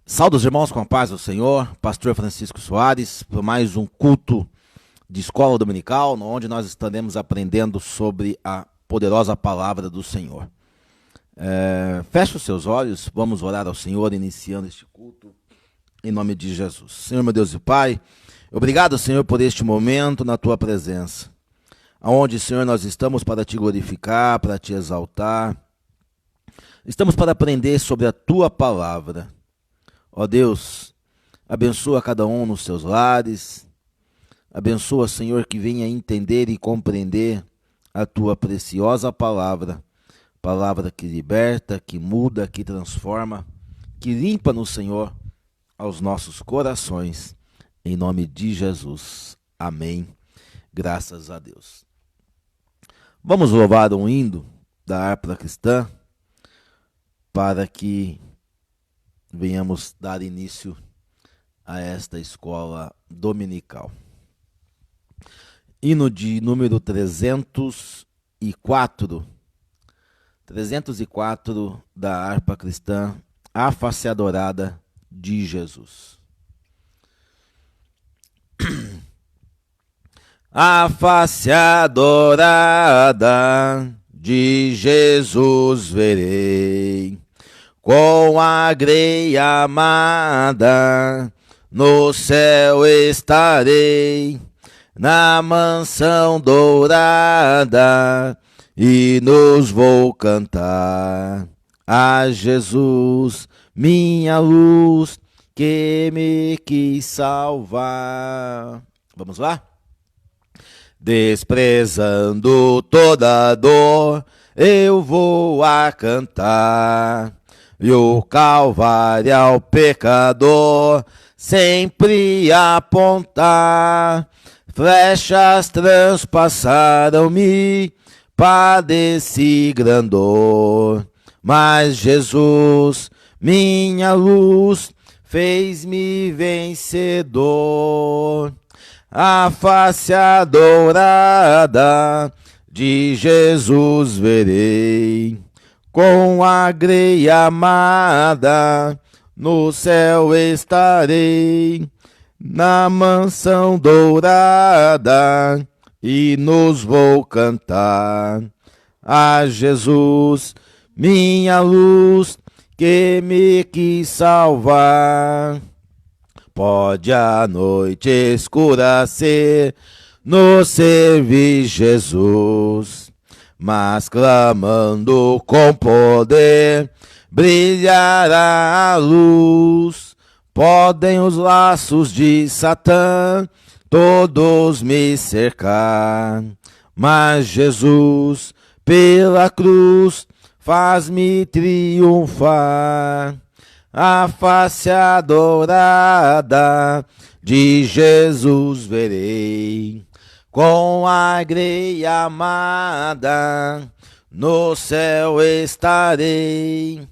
Saúde os irmãos com a paz do Senhor, pastor Francisco Soares, para mais um culto de escola dominical, onde nós estaremos aprendendo sobre a poderosa palavra do Senhor. Feche os seus olhos, vamos orar ao Senhor, iniciando este culto, em nome de Jesus. Senhor, meu Deus e Pai, obrigado, Senhor, por este momento na Tua presença, onde, Senhor, nós estamos para Te glorificar, para Te exaltar, estamos para aprender sobre a Tua palavra. Ó Deus, abençoa cada um nos seus lares, abençoa, Senhor, que venha entender e compreender a Tua preciosa palavra, palavra que liberta, que muda, que transforma, que limpa no Senhor aos nossos corações, em nome de Jesus. Amém. Graças a Deus. Vamos louvar um hino da harpa cristã para que venhamos dar início a esta escola dominical. Hino de número 304 da harpa cristã, a face adorada de Jesus. A face adorada de Jesus verei, com a grei amada, no céu estarei, na mansão dourada, e nos vou cantar a Jesus, minha luz, que me quis salvar. Vamos lá? Desprezando toda dor, eu vou a cantar, e o Calvário ao pecador sempre apontar. Flechas transpassaram-me, padeci grandor, mas Jesus, minha luz, fez-me vencedor. A face adorada de Jesus verei, com a grei amada, no céu estarei, na mansão dourada, e nos vou cantar a Jesus, minha luz, que me quis salvar. Pode a noite escura ser, nos servir Jesus, mas clamando com poder, brilhará a luz. Podem os laços de Satã todos me cercar, mas Jesus, pela cruz, faz-me triunfar. A face adorada de Jesus verei, com a grei amada, no céu estarei,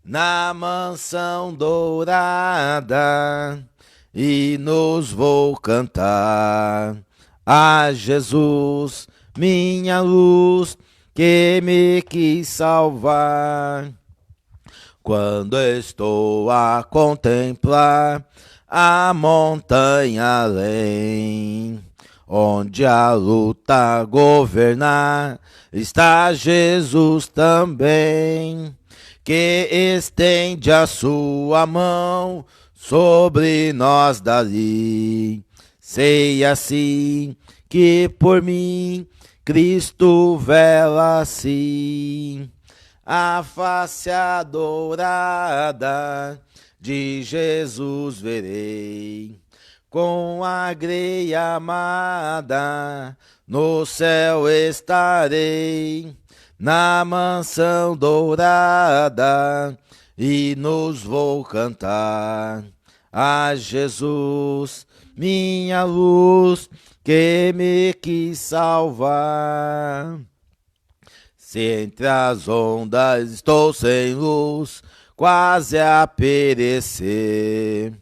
na mansão dourada, e nos vou cantar a Jesus, minha luz, que me quis salvar. Quando estou a contemplar a montanha além, onde a luta governar, está Jesus também, que estende a sua mão sobre nós dali. Sei assim que por mim Cristo vela assim. A face adorada de Jesus verei, com a grei amada, no céu estarei, na mansão dourada, e nos vou cantar a Jesus, minha luz, que me quis salvar. Se entre as ondas estou sem luz, quase a perecer,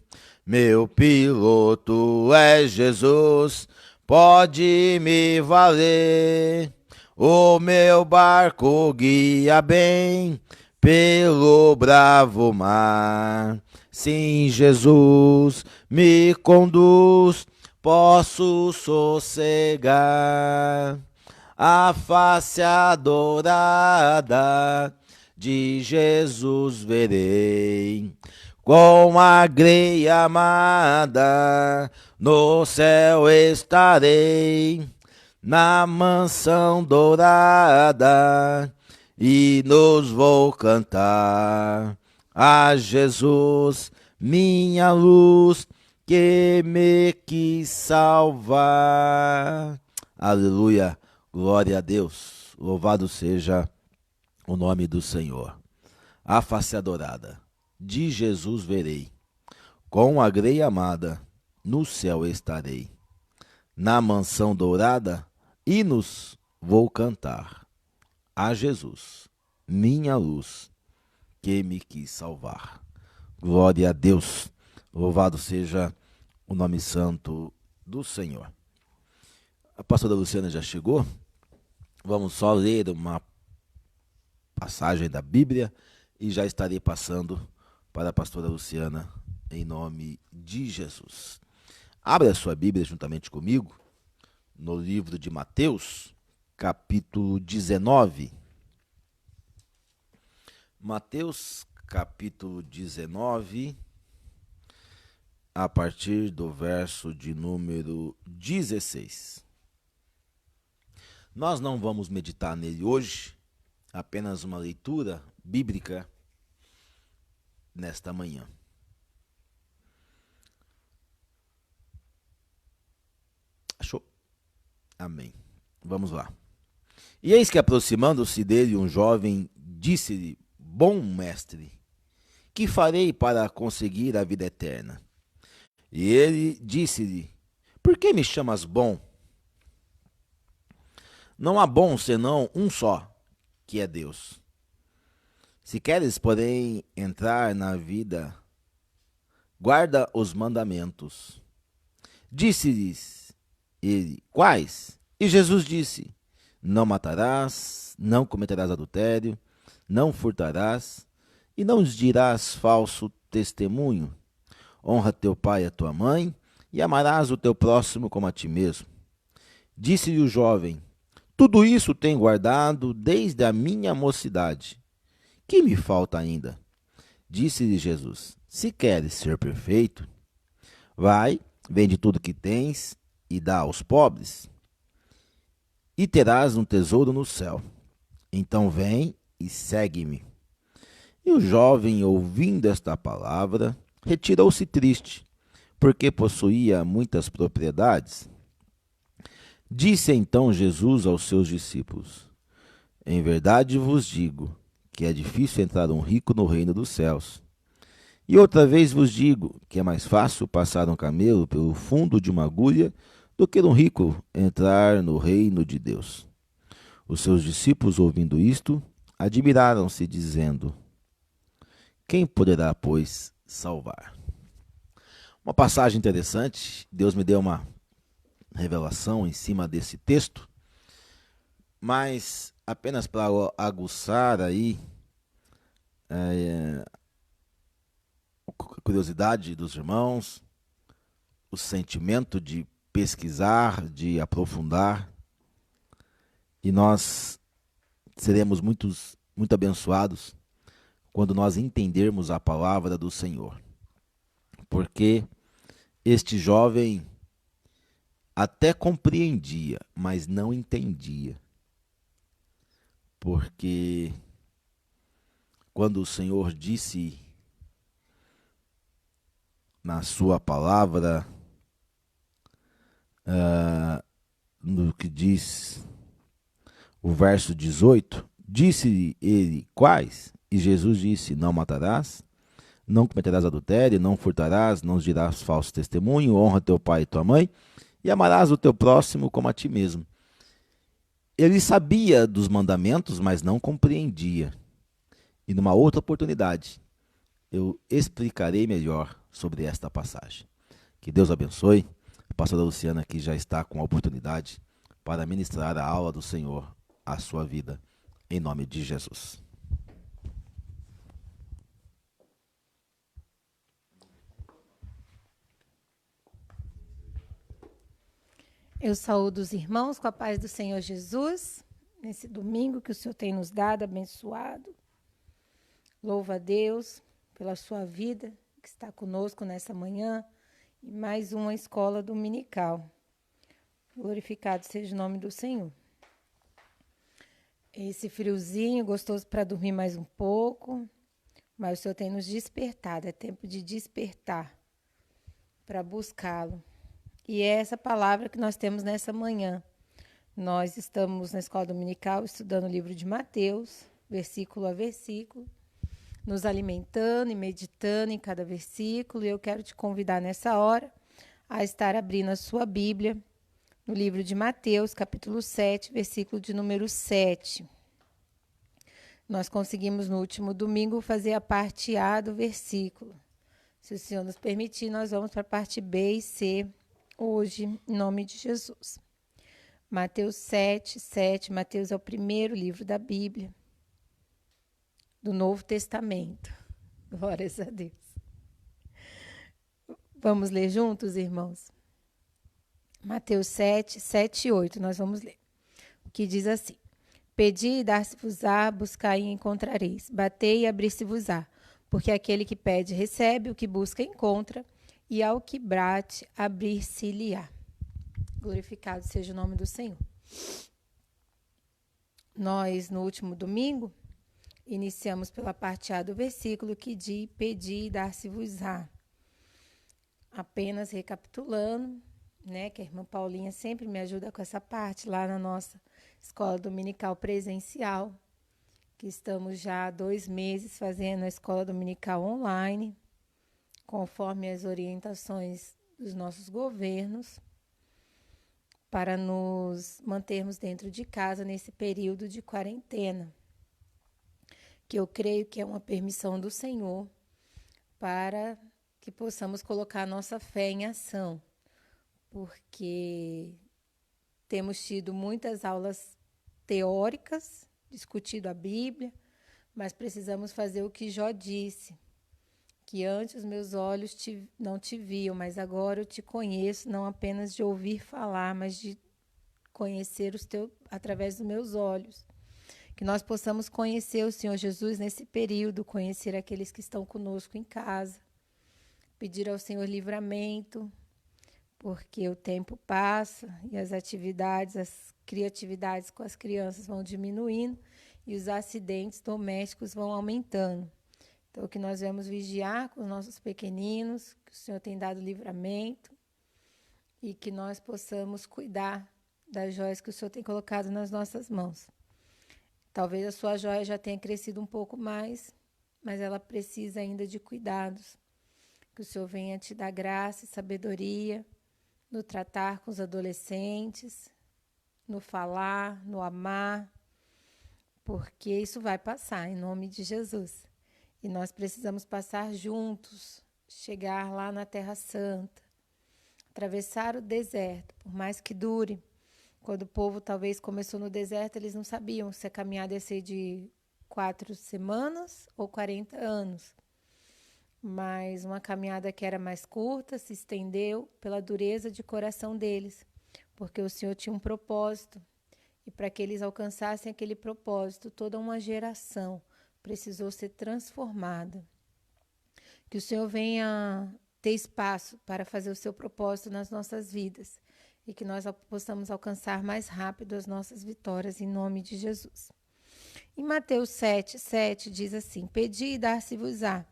meu piloto é Jesus, pode me valer. O meu barco guia bem pelo bravo mar. Sim, Jesus me conduz, posso sossegar. A face adorada de Jesus verei, com a greia amada no céu estarei, na mansão dourada, e nos vou cantar a Jesus, minha luz, que me quis salvar. Aleluia, glória a Deus, louvado seja o nome do Senhor. A face adorada de Jesus verei, com a grei amada no céu estarei, na mansão dourada hinos vou cantar a Jesus, minha luz, que me quis salvar. Glória a Deus, louvado seja o nome santo do Senhor. A pastora Luciana já chegou, vamos só ler uma passagem da Bíblia e já estarei passando para a pastora Luciana em nome de Jesus. Abra a sua Bíblia juntamente comigo no livro de Mateus, capítulo 19. Mateus, capítulo 19, a partir do verso de número 16. Nós não vamos meditar nele hoje, apenas uma leitura bíblica nesta manhã. Achou? Amém. Vamos lá. E eis que, aproximando-se dele um jovem, disse-lhe: Bom mestre, que farei para conseguir a vida eterna? E ele disse-lhe: Por que me chamas bom? Não há bom senão um só, que é Deus. Se queres, porém, entrar na vida, guarda os mandamentos. Disse-lhes ele: Quais? E Jesus disse: Não matarás, não cometerás adultério, não furtarás, e não dirás falso testemunho. Honra teu pai e a tua mãe, e amarás o teu próximo como a ti mesmo. Disse-lhe o jovem: Tudo isso tenho guardado desde a minha mocidade. Que me falta ainda? Disse-lhe Jesus: Se queres ser perfeito, vai, vende tudo que tens e dá aos pobres, e terás um tesouro no céu. Então vem e segue-me. E o jovem, ouvindo esta palavra, retirou-se triste, porque possuía muitas propriedades. Disse então Jesus aos seus discípulos: Em verdade vos digo que é difícil entrar um rico no reino dos céus. E outra vez vos digo que é mais fácil passar um camelo pelo fundo de uma agulha do que um rico entrar no reino de Deus. Os seus discípulos, ouvindo isto, admiraram-se, dizendo: Quem poderá, pois, salvar? Uma passagem interessante. Deus me deu uma revelação em cima desse texto, mas apenas para aguçar aí a curiosidade dos irmãos, o sentimento de pesquisar, de aprofundar, e nós seremos muito abençoados quando nós entendermos a palavra do Senhor. Porque este jovem até compreendia, mas não entendia. Porque quando o Senhor disse na sua palavra, no que diz o verso 18, disse ele: Quais? E Jesus disse: Não matarás, não cometerás adultério, não furtarás, não dirás falso testemunho, honra teu pai e tua mãe, e amarás o teu próximo como a ti mesmo. Ele sabia dos mandamentos, mas não compreendia. E numa outra oportunidade, eu explicarei melhor sobre esta passagem. Que Deus abençoe. A pastora Luciana aqui já está com a oportunidade para ministrar a aula do Senhor à sua vida, em nome de Jesus. Eu saúdo os irmãos com a paz do Senhor Jesus, nesse domingo que o Senhor tem nos dado, abençoado. Louvo a Deus pela sua vida, que está conosco nessa manhã, e mais uma escola dominical. Glorificado seja o nome do Senhor. Esse friozinho gostoso para dormir mais um pouco, mas o Senhor tem nos despertado, é tempo de despertar para buscá-lo. E é essa palavra que nós temos nessa manhã. Nós estamos na escola dominical estudando o livro de Mateus, versículo a versículo, nos alimentando e meditando em cada versículo. E eu quero te convidar nessa hora a estar abrindo a sua Bíblia no livro de Mateus, capítulo 7, versículo de número 7. Nós conseguimos no último domingo fazer a parte A do versículo. Se o Senhor nos permitir, nós vamos para a parte B e C hoje, em nome de Jesus. Mateus 7, 7. Mateus é o primeiro livro da Bíblia, do Novo Testamento. Glórias a Deus. Vamos ler juntos, irmãos? Mateus 7, 7 e 8. Nós vamos ler. O que diz assim: Pedi e dar-se-vos-á, buscai e encontrareis. Batei e abrir-se-vos-á. Porque aquele que pede recebe, o que busca encontra, e ao que bate, abrir-se-lhe-á. Glorificado seja o nome do Senhor. Nós, no último domingo, iniciamos pela parte A do versículo que diz: Pedi e dar-se-vos-á. Apenas recapitulando, né, que a irmã Paulinha sempre me ajuda com essa parte lá na nossa escola dominical presencial, que estamos já há 2 meses fazendo a escola dominical online, conforme as orientações dos nossos governos, para nos mantermos dentro de casa nesse período de quarentena, que eu creio que é uma permissão do Senhor para que possamos colocar a nossa fé em ação, porque temos tido muitas aulas teóricas, discutido a Bíblia, mas precisamos fazer o que Jó disse, que antes os meus olhos não te viam, mas agora eu te conheço, não apenas de ouvir falar, mas de conhecer através dos meus olhos. Que nós possamos conhecer o Senhor Jesus nesse período, conhecer aqueles que estão conosco em casa, pedir ao Senhor livramento, porque o tempo passa e as atividades, as criatividades com as crianças vão diminuindo e os acidentes domésticos vão aumentando. Então, que nós vamos vigiar com os nossos pequeninos, que o Senhor tem dado livramento e que nós possamos cuidar das joias que o Senhor tem colocado nas nossas mãos. Talvez a sua joia já tenha crescido um pouco mais, mas ela precisa ainda de cuidados. Que o Senhor venha te dar graça e sabedoria no tratar com os adolescentes, no falar, no amar, porque isso vai passar, em nome de Jesus. E nós precisamos passar juntos, chegar lá na Terra Santa, atravessar o deserto, por mais que dure. Quando o povo talvez começou no deserto, eles não sabiam se a caminhada ia ser de 4 semanas ou 40 anos. Mas uma caminhada que era mais curta se estendeu pela dureza de coração deles, porque o Senhor tinha um propósito. E para que eles alcançassem aquele propósito, toda uma geração precisou ser transformada. Que o Senhor venha ter espaço para fazer o seu propósito nas nossas vidas e que nós possamos alcançar mais rápido as nossas vitórias em nome de Jesus. Em Mateus 7, 7 diz assim: Pedi e dar-se-vos-á.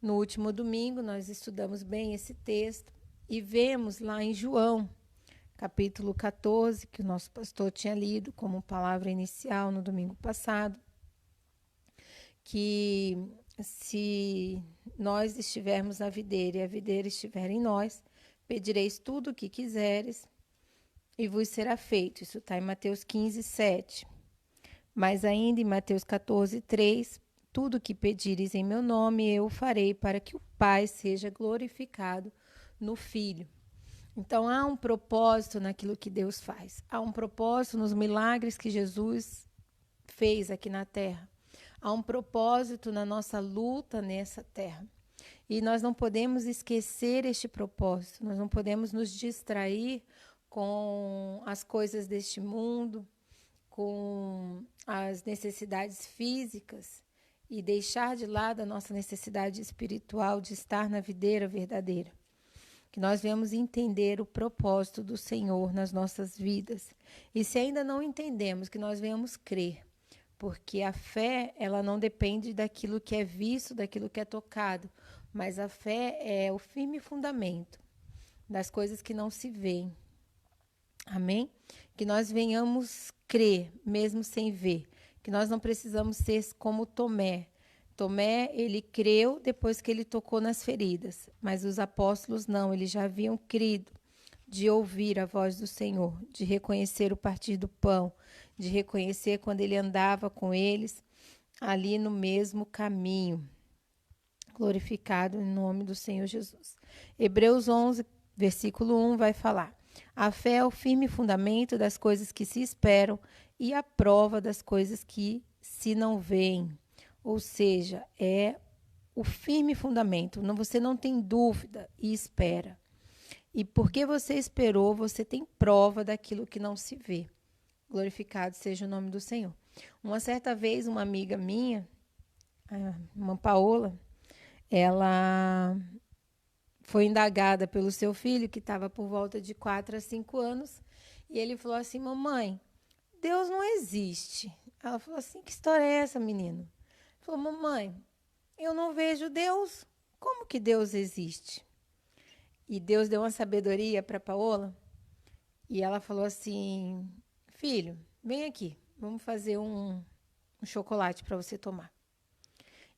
No último domingo nós estudamos bem esse texto e vemos lá em João, capítulo 14, que o nosso pastor tinha lido como palavra inicial no domingo passado, que se nós estivermos na videira e a videira estiver em nós, pedireis tudo o que quiseres e vos será feito. Isso está em Mateus 15, 7. Mas ainda em Mateus 14, 3, tudo o que pedires em meu nome eu farei para que o Pai seja glorificado no Filho. Então há um propósito naquilo que Deus faz. Há um propósito nos milagres que Jesus fez aqui na terra. Há um propósito na nossa luta nessa terra. E nós não podemos esquecer este propósito, nós não podemos nos distrair com as coisas deste mundo, com as necessidades físicas e deixar de lado a nossa necessidade espiritual de estar na videira verdadeira. Que nós venhamos entender o propósito do Senhor nas nossas vidas. E se ainda não entendemos, que nós venhamos crer. Porque a fé, ela não depende daquilo que é visto, daquilo que é tocado. Mas a fé é o firme fundamento das coisas que não se veem. Amém? Que nós venhamos crer, mesmo sem ver. Que nós não precisamos ser como Tomé. Tomé, ele creu depois que ele tocou nas feridas. Mas os apóstolos não, eles já haviam crido de ouvir a voz do Senhor, de reconhecer o partir do pão, de reconhecer quando ele andava com eles ali no mesmo caminho. Glorificado em nome do Senhor Jesus. Hebreus 11, versículo 1 vai falar: a fé é o firme fundamento das coisas que se esperam e a prova das coisas que se não veem. Ou seja, é o firme fundamento. Você não tem dúvida e espera. E porque você esperou, você tem prova daquilo que não se vê. Glorificado seja o nome do Senhor. Uma certa vez, uma amiga minha, a irmã Paola, ela foi indagada pelo seu filho, que estava por volta de 4 a 5 anos, e ele falou assim: mamãe, Deus não existe. Ela falou assim: que história é essa, menino? Ele falou: mamãe, eu não vejo Deus. Como que Deus existe? E Deus deu uma sabedoria para Paola, e ela falou assim: filho, vem aqui, vamos fazer um chocolate para você tomar.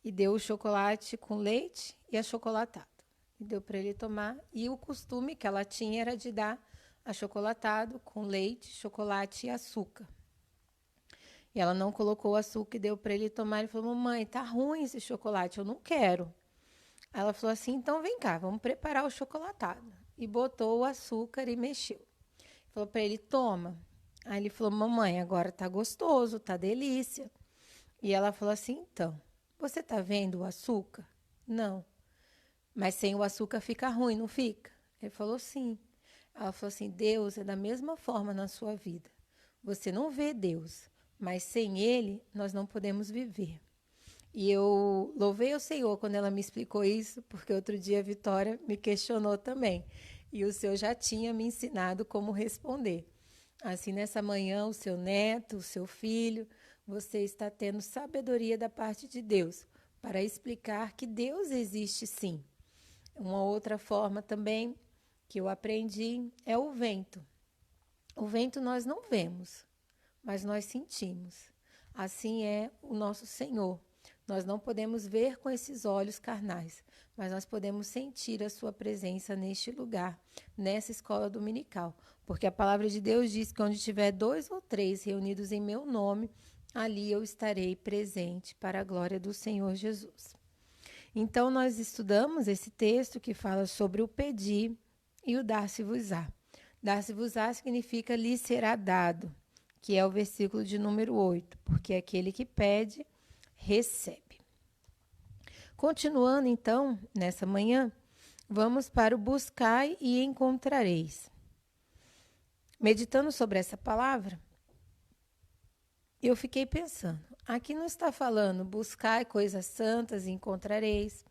E deu o chocolate com leite e achocolatado. E deu para ele tomar. E o costume que ela tinha era de dar achocolatado com leite, chocolate e açúcar. E ela não colocou o açúcar e deu para ele tomar. Ele falou: mamãe, tá ruim esse chocolate, eu não quero. Ela falou assim: então vem cá, vamos preparar o chocolatado. E botou o açúcar e mexeu. Falou para ele: toma. Aí ele falou: mamãe, agora tá gostoso, tá delícia. E ela falou assim: então, você tá vendo o açúcar? Não. Mas sem o açúcar fica ruim, não fica? Ele falou: sim. Ela falou assim: Deus é da mesma forma na sua vida. Você não vê Deus, mas sem Ele nós não podemos viver. E eu louvei ao Senhor quando ela me explicou isso, porque outro dia a Vitória me questionou também. E o Senhor já tinha me ensinado como responder. Assim, nessa manhã, o seu neto, o seu filho, você está tendo sabedoria da parte de Deus para explicar que Deus existe sim. Uma outra forma também que eu aprendi é o vento. O vento nós não vemos, mas nós sentimos. Assim é o nosso Senhor. Nós não podemos ver com esses olhos carnais, mas nós podemos sentir a sua presença neste lugar, nessa escola dominical. Porque a palavra de Deus diz que onde tiver 2 ou 3 reunidos em meu nome, ali eu estarei presente para a glória do Senhor Jesus. Então, nós estudamos esse texto que fala sobre o pedir e o dar-se-vos-á. Dar-se-vos-á significa lhe será dado, que é o versículo de número 8, porque aquele que pede, recebe. Continuando, então, nessa manhã, vamos para o buscai e encontrareis. Meditando sobre essa palavra, eu fiquei pensando, aqui não está falando buscai coisas santas e encontrareis,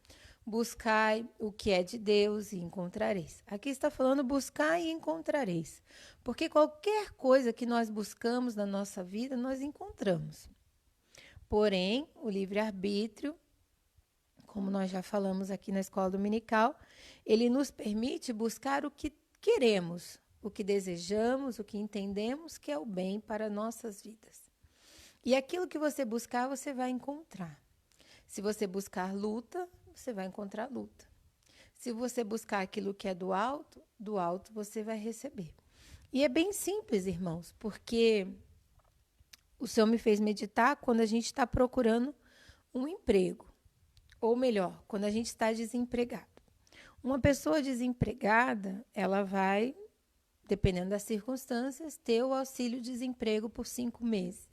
buscai o que é de Deus e encontrareis. Aqui está falando buscai e encontrareis, porque qualquer coisa que nós buscamos na nossa vida, nós encontramos. Porém, o livre-arbítrio, como nós já falamos aqui na escola dominical, ele nos permite buscar o que queremos, o que desejamos, o que entendemos que é o bem para nossas vidas. E aquilo que você buscar, você vai encontrar. Se você buscar luta, você vai encontrar luta. Se você buscar aquilo que é do alto você vai receber. E é bem simples, irmãos, porque o Senhor me fez meditar quando a gente está procurando um emprego. Ou melhor, quando a gente está desempregado. Uma pessoa desempregada, ela vai, dependendo das circunstâncias, ter o auxílio-desemprego por 5 meses.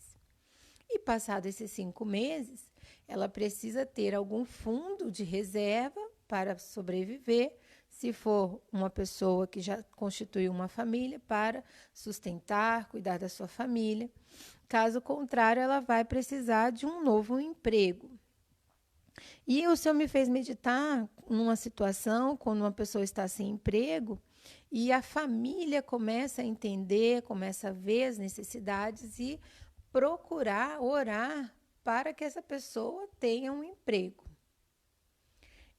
E passados esses 5 meses, ela precisa ter algum fundo de reserva para sobreviver. Se for uma pessoa que já constituiu uma família, para sustentar, cuidar da sua família. Caso contrário, ela vai precisar de um novo emprego. E o Senhor me fez meditar numa situação quando uma pessoa está sem emprego e a família começa a entender, começa a ver as necessidades e procurar orar para que essa pessoa tenha um emprego.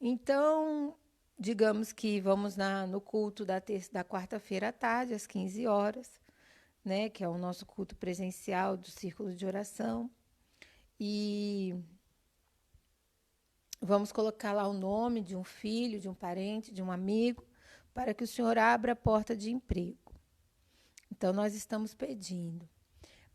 Então, digamos que vamos no culto da quarta-feira à tarde, às 15 horas, né, que é o nosso culto presencial do Círculo de Oração. E vamos colocar lá o nome de um filho, de um parente, de um amigo, para que o Senhor abra a porta de emprego. Então, nós estamos pedindo.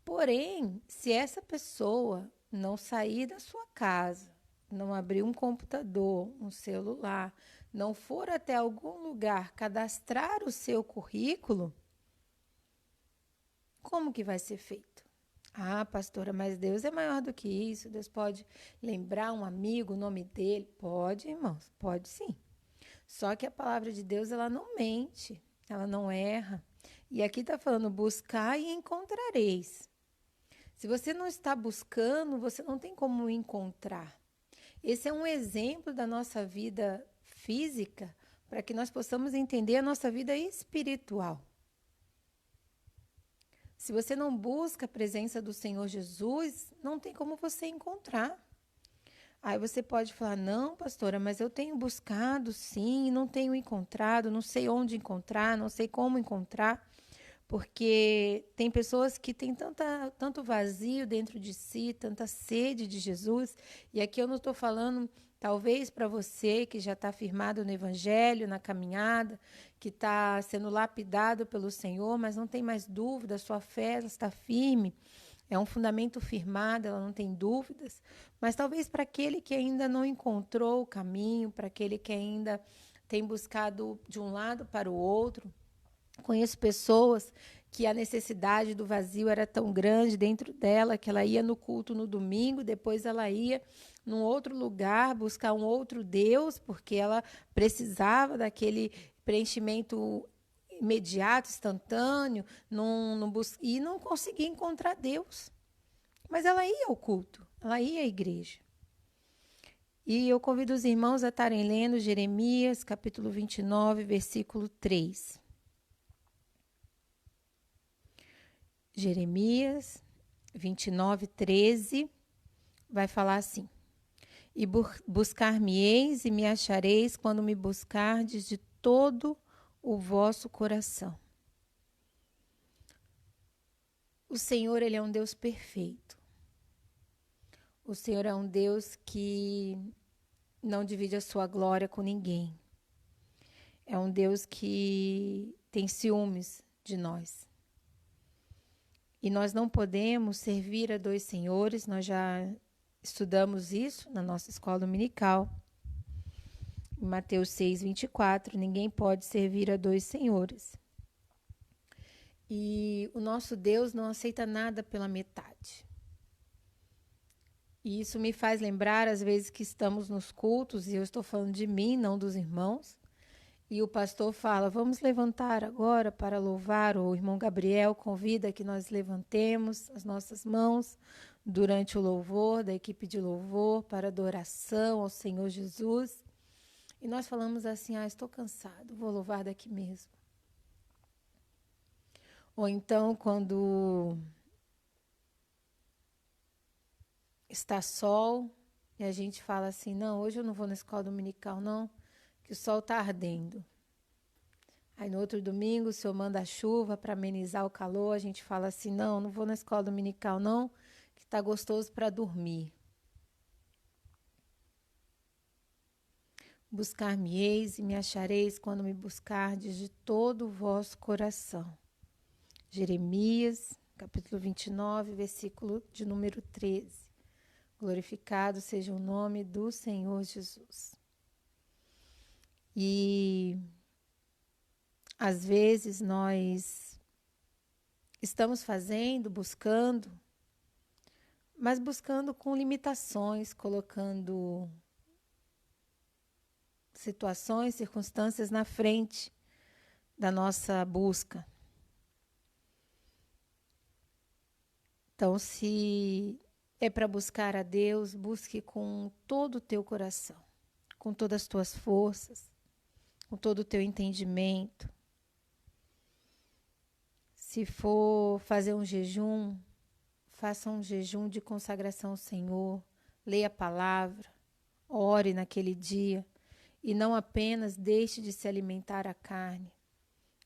Porém, se essa pessoa não sair da sua casa, não abrir um computador, um celular, não for até algum lugar cadastrar o seu currículo, como que vai ser feito? Ah, pastora, mas Deus é maior do que isso. Deus pode lembrar um amigo, o nome dele? Pode, irmãos, pode sim. Só que a palavra de Deus, ela não mente, ela não erra. E aqui está falando, buscar e encontrareis. Se você não está buscando, você não tem como encontrar. Esse é um exemplo da nossa vida física para que nós possamos entender a nossa vida espiritual. Se você não busca a presença do Senhor Jesus, não tem como você encontrar. Aí você pode falar, não, pastora, mas eu tenho buscado sim, não tenho encontrado, não sei onde encontrar, não sei como encontrar. Porque tem pessoas que têm tanto vazio dentro de si, tanta sede de Jesus. E aqui eu não estou falando, talvez, para você que já está firmado no Evangelho, na caminhada, que está sendo lapidado pelo Senhor, mas não tem mais dúvida, sua fé está firme. É um fundamento firmado, ela não tem dúvidas. Mas talvez para aquele que ainda não encontrou o caminho, para aquele que ainda tem buscado de um lado para o outro. Conheço pessoas que a necessidade do vazio era tão grande dentro dela que ela ia no culto no domingo, depois ela ia num outro lugar buscar um outro Deus, porque ela precisava daquele preenchimento imediato, instantâneo, e não conseguia encontrar Deus. Mas ela ia ao culto, ela ia à igreja. E eu convido os irmãos a estarem lendo Jeremias, capítulo 29, versículo 3. Jeremias 29, 13, vai falar assim: E buscar-me-eis e me achareis quando me buscardes de todo o vosso coração. O Senhor, Ele é um Deus perfeito. O Senhor é um Deus que não divide a sua glória com ninguém. É um Deus que tem ciúmes de nós. E nós não podemos servir a dois senhores, nós já estudamos isso na nossa escola dominical. Em Mateus 6, 24, ninguém pode servir a dois senhores. E o nosso Deus não aceita nada pela metade. E isso me faz lembrar, às vezes, que estamos nos cultos, e eu estou falando de mim, não dos irmãos, e o pastor fala, vamos levantar agora para louvar. O irmão Gabriel convida que nós levantemos as nossas mãos durante o louvor, da equipe de louvor, para adoração ao Senhor Jesus. E nós falamos assim, estou cansado, vou louvar daqui mesmo. Ou então, quando está sol, e a gente fala assim, não, hoje eu não vou na escola dominical, não, que o sol está ardendo. Aí no outro domingo o senhor manda a chuva para amenizar o calor, a gente fala assim, não vou na escola dominical não, que está gostoso para dormir. Buscar-me-eis e me achareis quando me buscardes de todo o vosso coração. Jeremias, capítulo 29, versículo de número 13. Glorificado seja o nome do Senhor Jesus. E às vezes nós estamos fazendo, buscando, mas buscando com limitações, colocando situações, circunstâncias na frente da nossa busca. Então, se é para buscar a Deus, busque com todo o teu coração, com todas as tuas forças, com todo o teu entendimento. Se for fazer um jejum, faça um jejum de consagração ao Senhor, leia a palavra, ore naquele dia e não apenas deixe de se alimentar a carne,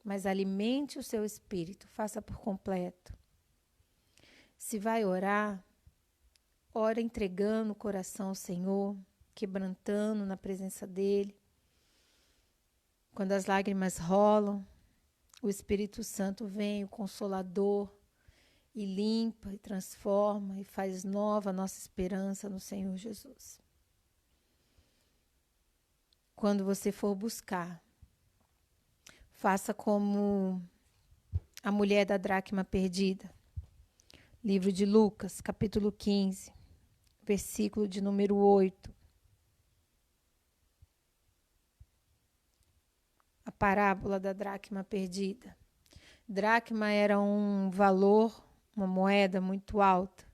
mas alimente o seu espírito, faça por completo. Se vai orar, ora entregando o coração ao Senhor, quebrantando na presença dEle. Quando as lágrimas rolam, o Espírito Santo vem, o Consolador, e limpa, e transforma, e faz nova a nossa esperança no Senhor Jesus. Quando você for buscar, faça como a mulher da dracma perdida. Livro de Lucas, capítulo 15, versículo de número 8. A parábola da dracma perdida. Dracma era um valor, uma moeda muito alta.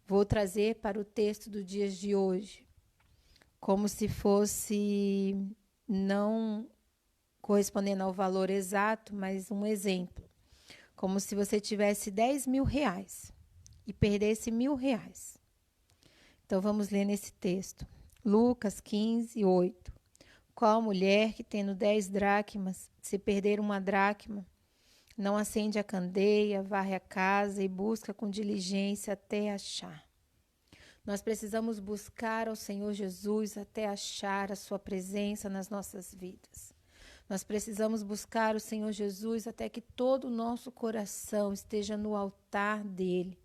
Vou trazer para o texto do dia de hoje, como se fosse não correspondendo ao valor exato, mas um exemplo. Como se você tivesse 10 mil reais e perdesse R$1.000. Então, vamos ler nesse texto. Lucas 15, 8. Qual mulher que, tendo 10 dracmas, se perder uma dracma, não acende a candeia, varre a casa e busca com diligência até achar? Nós precisamos buscar ao Senhor Jesus até achar a sua presença nas nossas vidas. Nós precisamos buscar o Senhor Jesus até que todo o nosso coração esteja no altar dele.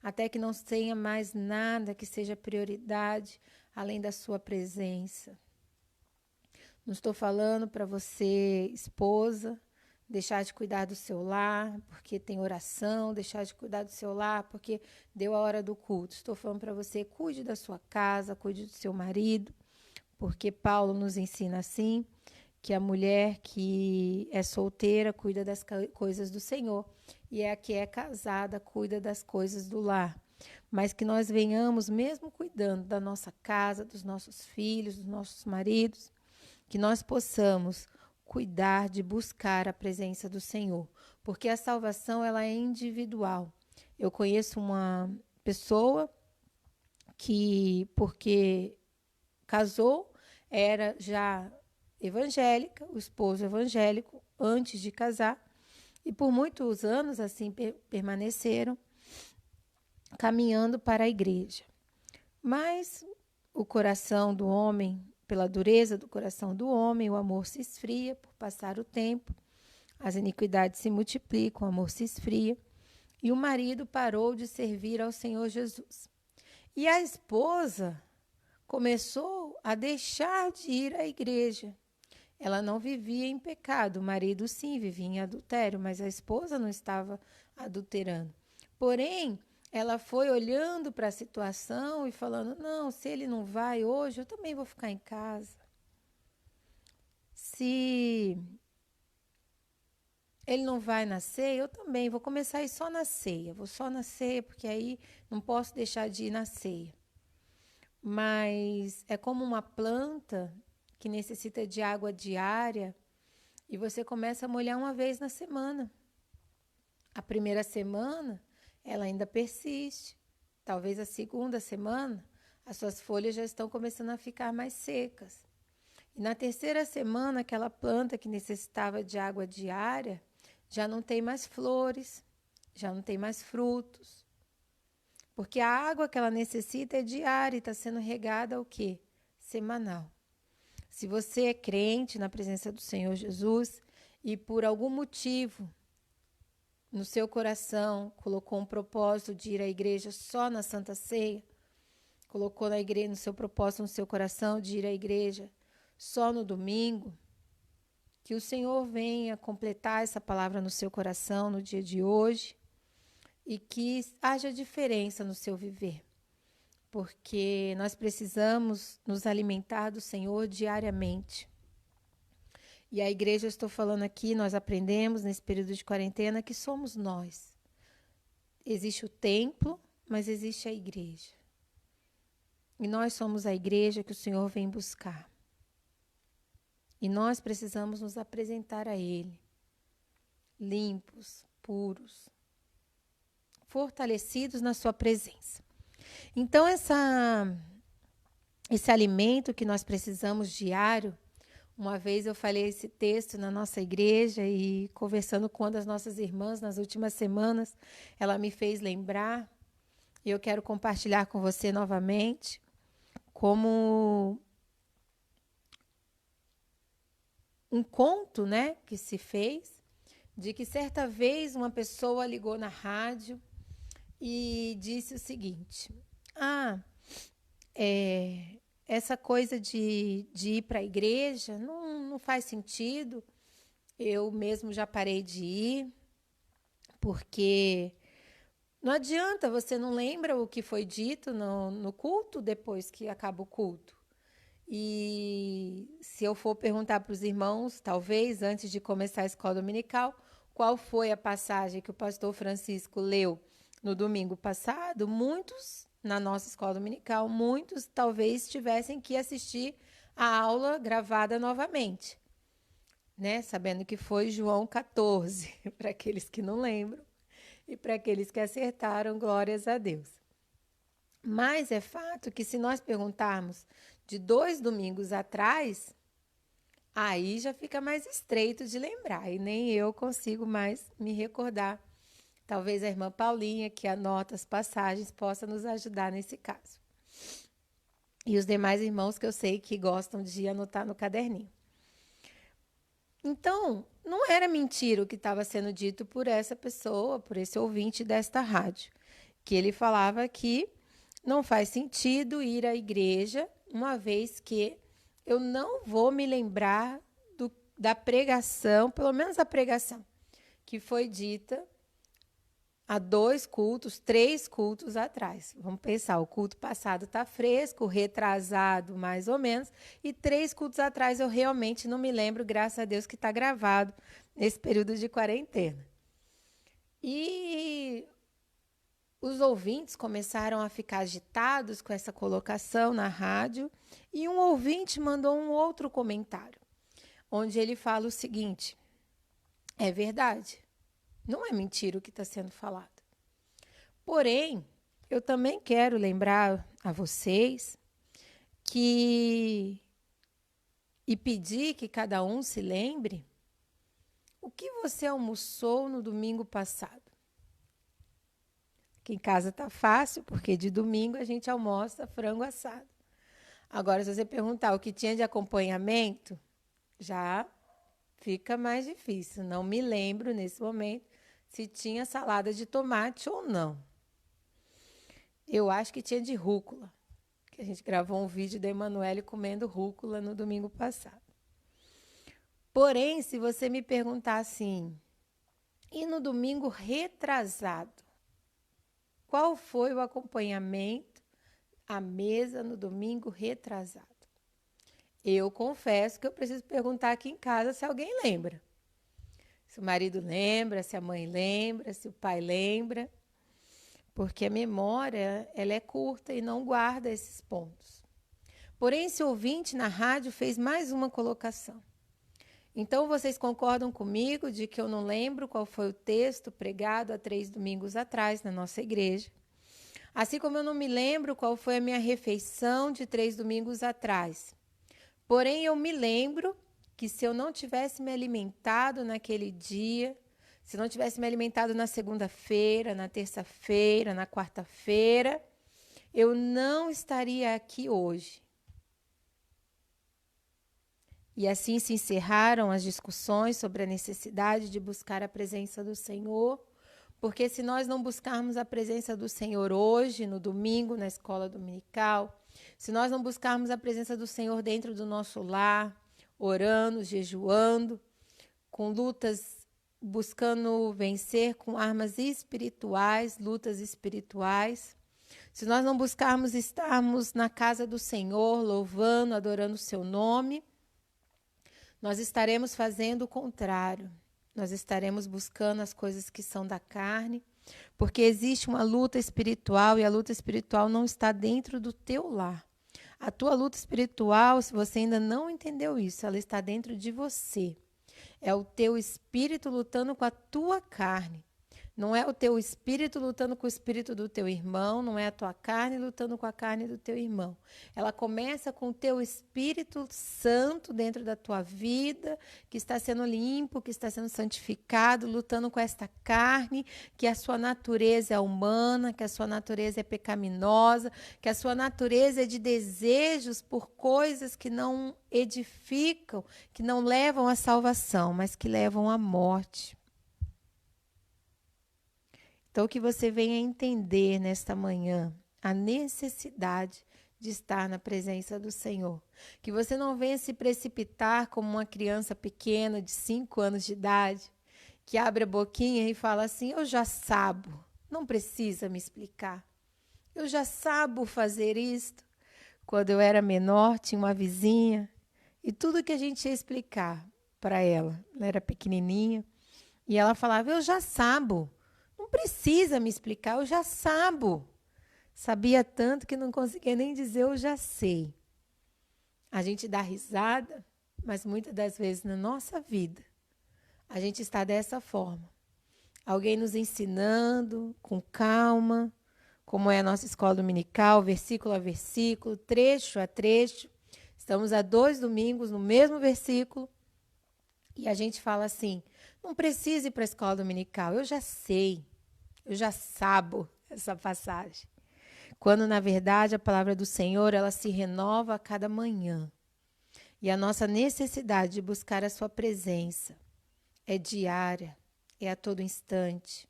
Até que não tenha mais nada que seja prioridade além da sua presença. Não estou falando para você, esposa, deixar de cuidar do seu lar, porque tem oração, deixar de cuidar do seu lar, porque deu a hora do culto. Estou falando para você, cuide da sua casa, cuide do seu marido, porque Paulo nos ensina assim, que a mulher que é solteira cuida das coisas do Senhor e a que é casada cuida das coisas do lar. Mas que nós venhamos, mesmo cuidando da nossa casa, dos nossos filhos, dos nossos maridos, que nós possamos cuidar de buscar a presença do Senhor, porque a salvação ela é individual. Eu conheço uma pessoa que, porque casou, era já evangélica, o esposo evangélico, antes de casar, e por muitos anos assim permaneceram caminhando para a igreja. Mas o coração do homem, pela dureza do coração do homem, o amor se esfria por passar o tempo, as iniquidades se multiplicam, o amor se esfria, e o marido parou de servir ao Senhor Jesus. E a esposa começou a deixar de ir à igreja. Ela não vivia em pecado, o marido sim vivia em adultério, mas a esposa não estava adulterando. Porém, ela foi olhando para a situação e falando, não, se ele não vai hoje, eu também vou ficar em casa. Se ele não vai na ceia, eu também vou começar a ir só na ceia. Vou só na ceia, porque aí não posso deixar de ir na ceia. Mas é como uma planta que necessita de água diária e você começa a molhar uma vez na semana. A primeira semana, ela ainda persiste. Talvez a segunda semana, as suas folhas já estão começando a ficar mais secas. E na terceira semana, aquela planta que necessitava de água diária já não tem mais flores, já não tem mais frutos. Porque a água que ela necessita é diária e está sendo regada ao quê? Semanal. Se você é crente na presença do Senhor Jesus e por algum motivo no seu coração colocou um propósito de ir à igreja só na Santa Ceia, colocou na igreja, no seu propósito, no seu coração de ir à igreja só no domingo, que o Senhor venha completar essa palavra no seu coração no dia de hoje e que haja diferença no seu viver. porque nós precisamos nos alimentar do Senhor diariamente. E a igreja, eu estou falando aqui, nós aprendemos nesse período de quarentena que somos nós. Existe o templo, mas existe a igreja. E nós somos a igreja que o Senhor vem buscar. E nós precisamos nos apresentar a Ele, limpos, puros, fortalecidos na sua presença. Então, esse alimento que nós precisamos diário, uma vez eu falei esse texto na nossa igreja e conversando com uma das nossas irmãs nas últimas semanas, ela me fez lembrar, e eu quero compartilhar com você novamente, como um conto, né, que se fez, de que certa vez uma pessoa ligou na rádio e disse o seguinte: essa coisa de ir para a igreja não faz sentido, eu mesmo já parei de ir, porque não adianta, você não lembra o que foi dito no culto depois que acaba o culto. E se eu for perguntar para os irmãos, talvez, antes de começar a escola dominical, qual foi a passagem que o pastor Francisco leu no domingo passado, muitos, na nossa escola dominical, muitos talvez tivessem que assistir a aula gravada novamente, né? Sabendo que foi João 14, para aqueles que não lembram, e para aqueles que acertaram, glórias a Deus. Mas é fato que se nós perguntarmos de 2 domingos atrás, aí já fica mais estreito de lembrar, e nem eu consigo mais me recordar. Talvez a irmã Paulinha, que anota as passagens, possa nos ajudar nesse caso. E os demais irmãos que eu sei que gostam de anotar no caderninho. Então, não era mentira o que estava sendo dito por essa pessoa, por esse ouvinte desta rádio, que ele falava que não faz sentido ir à igreja, uma vez que eu não vou me lembrar da pregação, pelo menos a pregação, que foi dita há 2 cultos, 3 cultos atrás. Vamos pensar, o culto passado está fresco, retrasado mais ou menos, e 3 cultos atrás eu realmente não me lembro, graças a Deus que está gravado nesse período de quarentena. E os ouvintes começaram a ficar agitados com essa colocação na rádio, e um ouvinte mandou um outro comentário, onde ele fala o seguinte: é verdade, não é mentira o que está sendo falado. Porém, eu também quero lembrar a vocês e pedir que cada um se lembre o que você almoçou no domingo passado. Aqui em casa está fácil, porque de domingo a gente almoça frango assado. Agora, se você perguntar o que tinha de acompanhamento, já fica mais difícil. Não me lembro, nesse momento, se tinha salada de tomate ou não. Eu acho que tinha de rúcula, que a gente gravou um vídeo da Emanuele comendo rúcula no domingo passado. Porém, se você me perguntar assim, e no domingo retrasado, qual foi o acompanhamento à mesa no domingo retrasado? Eu confesso que eu preciso perguntar aqui em casa se alguém lembra. Se o marido lembra, se a mãe lembra, se o pai lembra. Porque a memória ela é curta e não guarda esses pontos. Porém, esse ouvinte na rádio fez mais uma colocação. Então, vocês concordam comigo de que eu não lembro qual foi o texto pregado há 3 domingos atrás na nossa igreja. Assim como eu não me lembro qual foi a minha refeição de 3 domingos atrás. Porém, eu me lembro que se eu não tivesse me alimentado naquele dia, se não tivesse me alimentado na segunda-feira, na terça-feira, na quarta-feira, eu não estaria aqui hoje. E assim se encerraram as discussões sobre a necessidade de buscar a presença do Senhor, porque se nós não buscarmos a presença do Senhor hoje, no domingo, na escola dominical, se nós não buscarmos a presença do Senhor dentro do nosso lar, orando, jejuando, com lutas, buscando vencer com armas espirituais, lutas espirituais, se nós não buscarmos estarmos na casa do Senhor, louvando, adorando o seu nome, nós estaremos fazendo o contrário. Nós estaremos buscando as coisas que são da carne, porque existe uma luta espiritual e a luta espiritual não está dentro do teu lar. A tua luta espiritual, se você ainda não entendeu isso, ela está dentro de você. É o teu espírito lutando com a tua carne. Não é o teu espírito lutando com o espírito do teu irmão, não é a tua carne lutando com a carne do teu irmão. Ela começa com o teu Espírito Santo dentro da tua vida, que está sendo limpo, que está sendo santificado, lutando com esta carne, que a sua natureza é humana, que a sua natureza é pecaminosa, que a sua natureza é de desejos por coisas que não edificam, que não levam à salvação, mas que levam à morte. Então, que você venha entender nesta manhã a necessidade de estar na presença do Senhor. Que você não venha se precipitar como uma criança pequena de 5 anos de idade, que abre a boquinha e fala assim, eu já sabo, não precisa me explicar. Eu já sabo fazer isto. Quando eu era menor, tinha uma vizinha e tudo que a gente ia explicar para ela era pequenininha, e ela falava, eu já sabo. Não precisa me explicar, eu já sabo. Sabia tanto que não conseguia nem dizer eu já sei. A gente dá risada, mas muitas das vezes na nossa vida, a gente está dessa forma. Alguém nos ensinando com calma, como é a nossa escola dominical, versículo a versículo, trecho a trecho. Estamos há 2 domingos no mesmo versículo. E a gente fala assim, não precisa ir para a escola dominical, eu já sei. Eu já sabo essa passagem. Quando, na verdade, a palavra do Senhor, ela se renova a cada manhã. E a nossa necessidade de buscar a sua presença é diária, é a todo instante.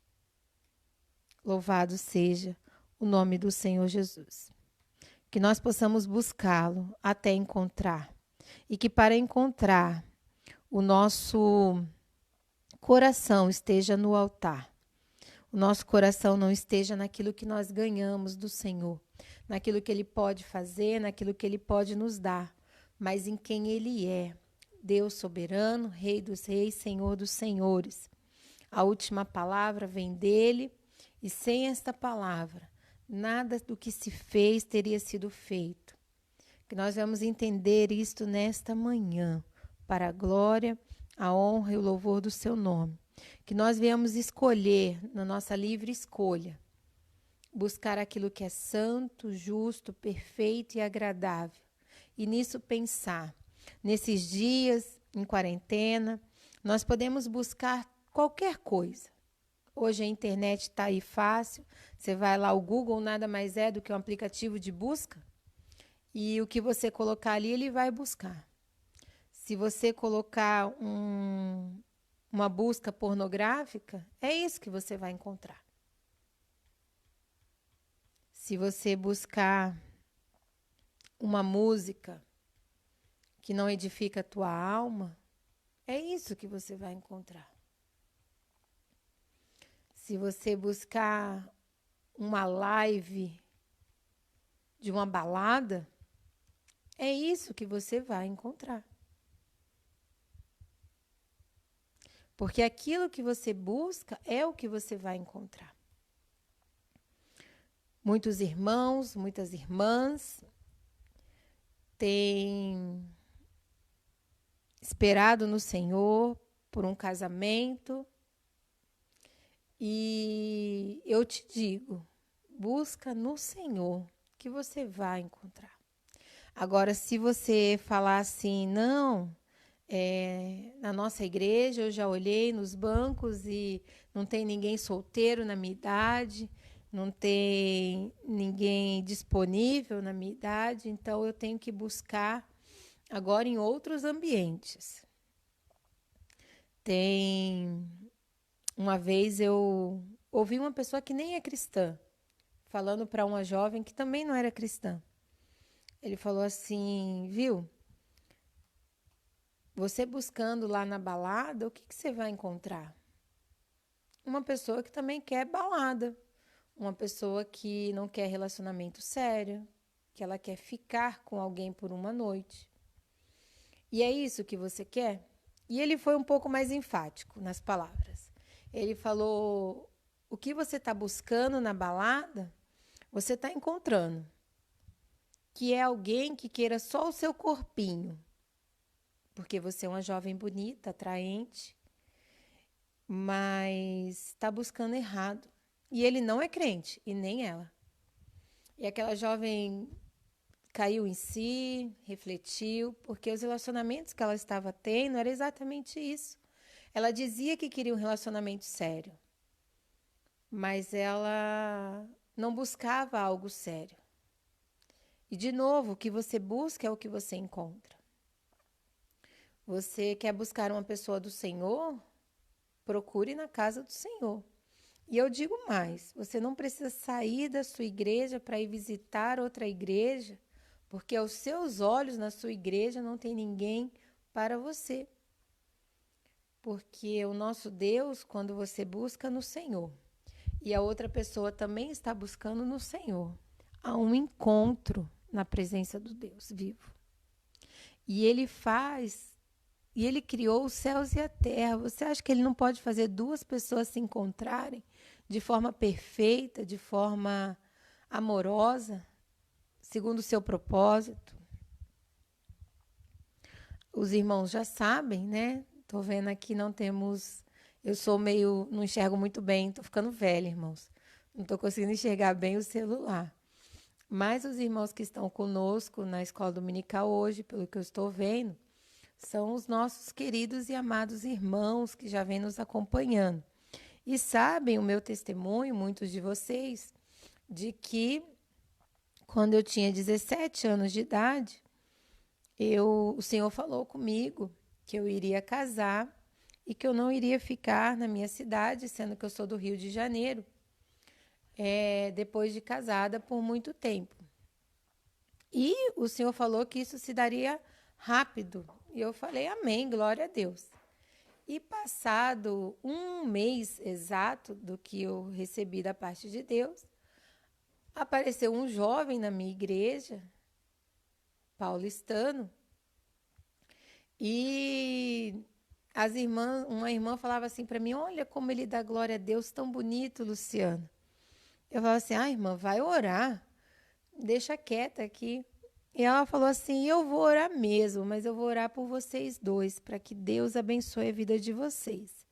Louvado seja o nome do Senhor Jesus. Que nós possamos buscá-lo até encontrar. E que para encontrar, o nosso coração esteja no altar. O nosso coração não esteja naquilo que nós ganhamos do Senhor, naquilo que Ele pode fazer, naquilo que Ele pode nos dar, mas em quem Ele é, Deus soberano, Rei dos reis, Senhor dos senhores. A última palavra vem dEle, e sem esta palavra, nada do que se fez teria sido feito. Que nós vamos entender isto nesta manhã, para a glória, a honra e o louvor do seu nome. Que nós venhamos escolher, na nossa livre escolha, buscar aquilo que é santo, justo, perfeito e agradável. E nisso pensar. Nesses dias, em quarentena, nós podemos buscar qualquer coisa. Hoje a internet está aí fácil. Você vai lá, o Google nada mais é do que um aplicativo de busca. E o que você colocar ali, ele vai buscar. Se você colocar uma busca pornográfica, é isso que você vai encontrar. Se você buscar uma música que não edifica a tua alma, é isso que você vai encontrar. Se você buscar uma live de uma balada, é isso que você vai encontrar. Porque aquilo que você busca é o que você vai encontrar. Muitos irmãos, muitas irmãs têm esperado no Senhor por um casamento. E eu te digo, busca no Senhor que você vai encontrar. Agora, se você falar assim, não, na nossa igreja eu já olhei nos bancos e não tem ninguém solteiro na minha idade, não tem ninguém disponível na minha idade, então eu tenho que buscar agora em outros ambientes. Uma vez eu ouvi uma pessoa que nem é cristã, falando para uma jovem que também não era cristã. Ele falou assim, viu? Você buscando lá na balada, o que você vai encontrar? Uma pessoa que também quer balada. uma pessoa que não quer relacionamento sério, que ela quer ficar com alguém por uma noite. E é isso que você quer? E ele foi um pouco mais enfático nas palavras. Ele falou: o que você está buscando na balada, você está encontrando. Que é alguém que queira só o seu corpinho. Porque você é uma jovem bonita, atraente, mas está buscando errado. E ele não é crente, e nem ela. E aquela jovem caiu em si, refletiu, porque os relacionamentos que ela estava tendo era exatamente isso. Ela dizia que queria um relacionamento sério, mas ela não buscava algo sério. E, de novo, o que você busca é o que você encontra. Você quer buscar uma pessoa do Senhor? Procure na casa do Senhor. E eu digo mais, você não precisa sair da sua igreja para ir visitar outra igreja, porque aos seus olhos, na sua igreja, não tem ninguém para você. Porque o nosso Deus, quando você busca no Senhor, e a outra pessoa também está buscando no Senhor, há um encontro na presença do Deus vivo. E ele criou os céus e a terra. Você acha que ele não pode fazer duas pessoas se encontrarem de forma perfeita, de forma amorosa, segundo o seu propósito? Os irmãos já sabem, né? Tô vendo aqui, não temos. Eu sou meio. Não enxergo muito bem, tô ficando velha, irmãos. Não tô conseguindo enxergar bem o celular. Mas os irmãos que estão conosco na escola dominical hoje, pelo que eu estou vendo, são os nossos queridos e amados irmãos que já vêm nos acompanhando. E sabem o meu testemunho, muitos de vocês, de que quando eu tinha 17 anos de idade, o Senhor falou comigo que eu iria casar e que eu não iria ficar na minha cidade, sendo que eu sou do Rio de Janeiro, depois de casada por muito tempo. E o Senhor falou que isso se daria rápido. E eu falei, amém, glória a Deus. E passado um mês exato do que eu recebi da parte de Deus, apareceu um jovem na minha igreja, paulistano, e uma irmã falava assim para mim, olha como ele dá glória a Deus, tão bonito, Luciana. Eu falava assim, irmã, vai orar, deixa quieta aqui. E ela falou assim, eu vou orar mesmo, mas eu vou orar por vocês dois, para que Deus abençoe a vida de vocês.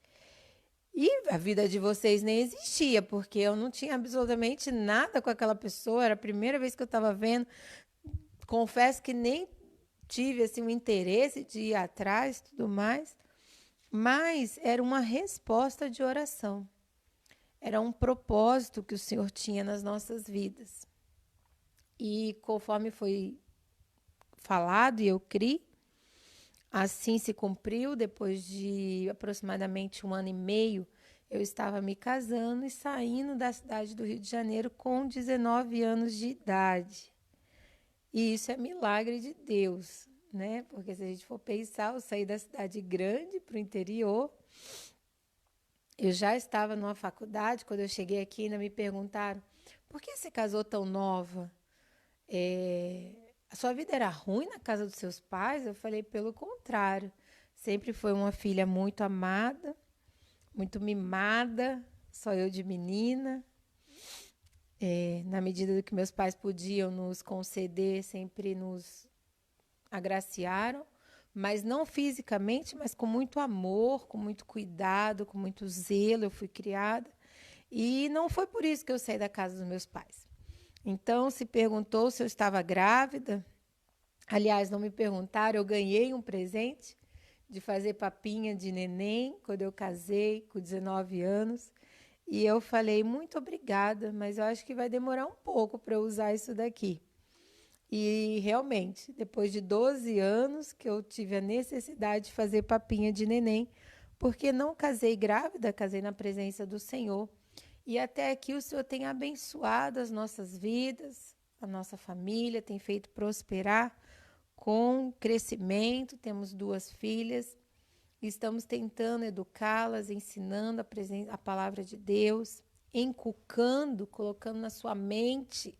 E a vida de vocês nem existia, porque eu não tinha absolutamente nada com aquela pessoa, era a primeira vez que eu estava vendo. Confesso que nem tive assim, um interesse de ir atrás e tudo mais, mas era uma resposta de oração. Era um propósito que o Senhor tinha nas nossas vidas. E conforme foi falado e eu criei, assim se cumpriu. Depois de aproximadamente 1 ano e meio, eu estava me casando e saindo da cidade do Rio de Janeiro com 19 anos de idade. E isso é milagre de Deus, né? Porque se a gente for pensar, eu saí da cidade grande para o interior. Eu já estava numa faculdade, quando eu cheguei aqui ainda me perguntaram, por que você casou tão nova? A sua vida era ruim na casa dos seus pais? Eu falei, pelo contrário. Sempre foi uma filha muito amada, muito mimada, só eu de menina. Na medida do que meus pais podiam nos conceder, sempre nos agraciaram, mas não fisicamente, mas com muito amor, com muito cuidado, com muito zelo, eu fui criada. E não foi por isso que eu saí da casa dos meus pais. Então, se perguntou se eu estava grávida. Aliás, não me perguntaram, eu ganhei um presente de fazer papinha de neném quando eu casei, com 19 anos. E eu falei, muito obrigada, mas eu acho que vai demorar um pouco para eu usar isso daqui. E realmente, depois de 12 anos que eu tive a necessidade de fazer papinha de neném, porque não casei grávida, casei na presença do Senhor. E até aqui o Senhor tem abençoado as nossas vidas, a nossa família, tem feito prosperar com crescimento. Temos 2 filhas, estamos tentando educá-las, ensinando a palavra de Deus. inculcando, colocando na sua mente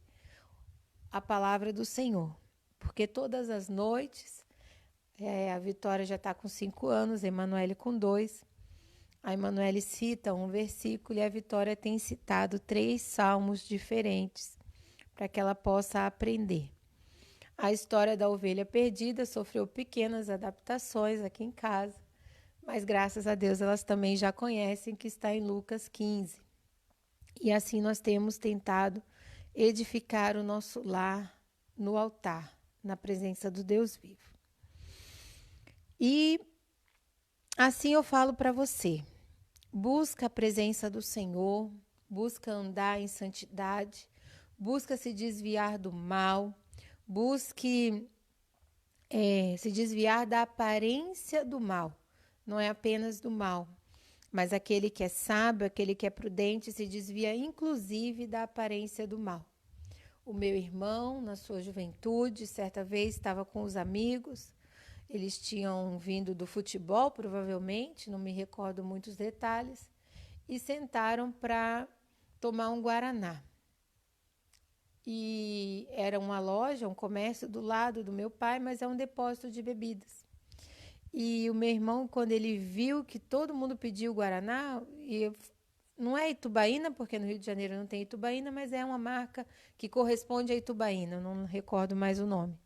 a palavra do Senhor. Porque todas as noites, a Vitória já está com 5 anos, a Emanuele com 2. A Emanuele cita um versículo e a Vitória tem citado 3 salmos diferentes para que ela possa aprender. A história da ovelha perdida sofreu pequenas adaptações aqui em casa, mas graças a Deus elas também já conhecem, que está em Lucas 15. E assim nós temos tentado edificar o nosso lar no altar, na presença do Deus vivo. E assim eu falo para você, busca a presença do Senhor, busca andar em santidade, busca se desviar do mal, busque se desviar da aparência do mal, não é apenas do mal, mas aquele que é sábio, aquele que é prudente, se desvia inclusive da aparência do mal. O meu irmão, na sua juventude, certa vez estava com os amigos, eles tinham vindo do futebol, provavelmente, não me recordo muitos detalhes, e sentaram para tomar um guaraná. E era uma loja, um comércio do lado do meu pai, mas é um depósito de bebidas. E o meu irmão, quando ele viu que todo mundo pediu guaraná, não é Itubaína, porque no Rio de Janeiro não tem Itubaína, mas é uma marca que corresponde a Itubaína, não recordo mais o nome.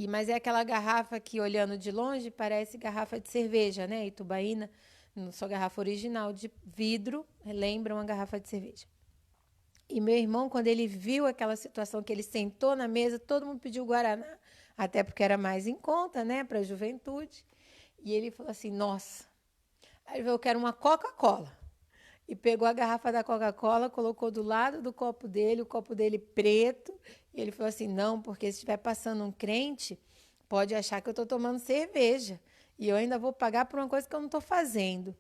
Mas é aquela garrafa que, olhando de longe, parece garrafa de cerveja, né? Itubaína, não só garrafa original de vidro, lembra uma garrafa de cerveja. E meu irmão, quando ele viu aquela situação que ele sentou na mesa, todo mundo pediu guaraná, até porque era mais em conta, né, para a juventude. E ele falou assim, nossa, aí ele falou, eu quero uma Coca-Cola. E pegou a garrafa da Coca-Cola, colocou do lado do copo dele, o copo dele preto. E ele falou assim, não, porque se estiver passando um crente, pode achar que eu estou tomando cerveja. E eu ainda vou pagar por uma coisa que eu não estou fazendo.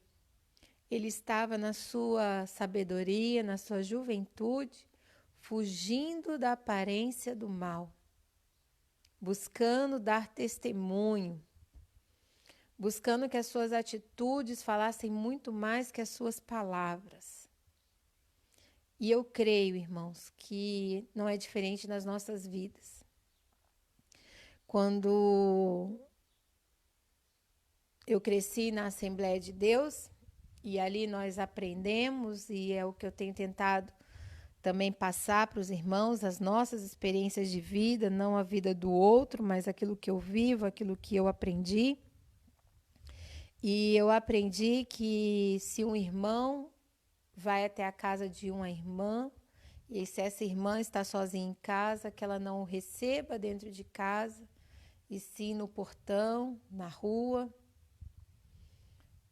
Ele estava na sua sabedoria, na sua juventude, fugindo da aparência do mal, buscando dar testemunho, buscando que as suas atitudes falassem muito mais que as suas palavras. E eu creio, irmãos, que não é diferente nas nossas vidas. Quando eu cresci na Assembleia de Deus, e ali nós aprendemos, e é o que eu tenho tentado também passar para os irmãos, as nossas experiências de vida, não a vida do outro, mas aquilo que eu vivo, aquilo que eu aprendi. E eu aprendi que se um irmão vai até a casa de uma irmã, e se essa irmã está sozinha em casa, que ela não o receba dentro de casa, e sim no portão, na rua,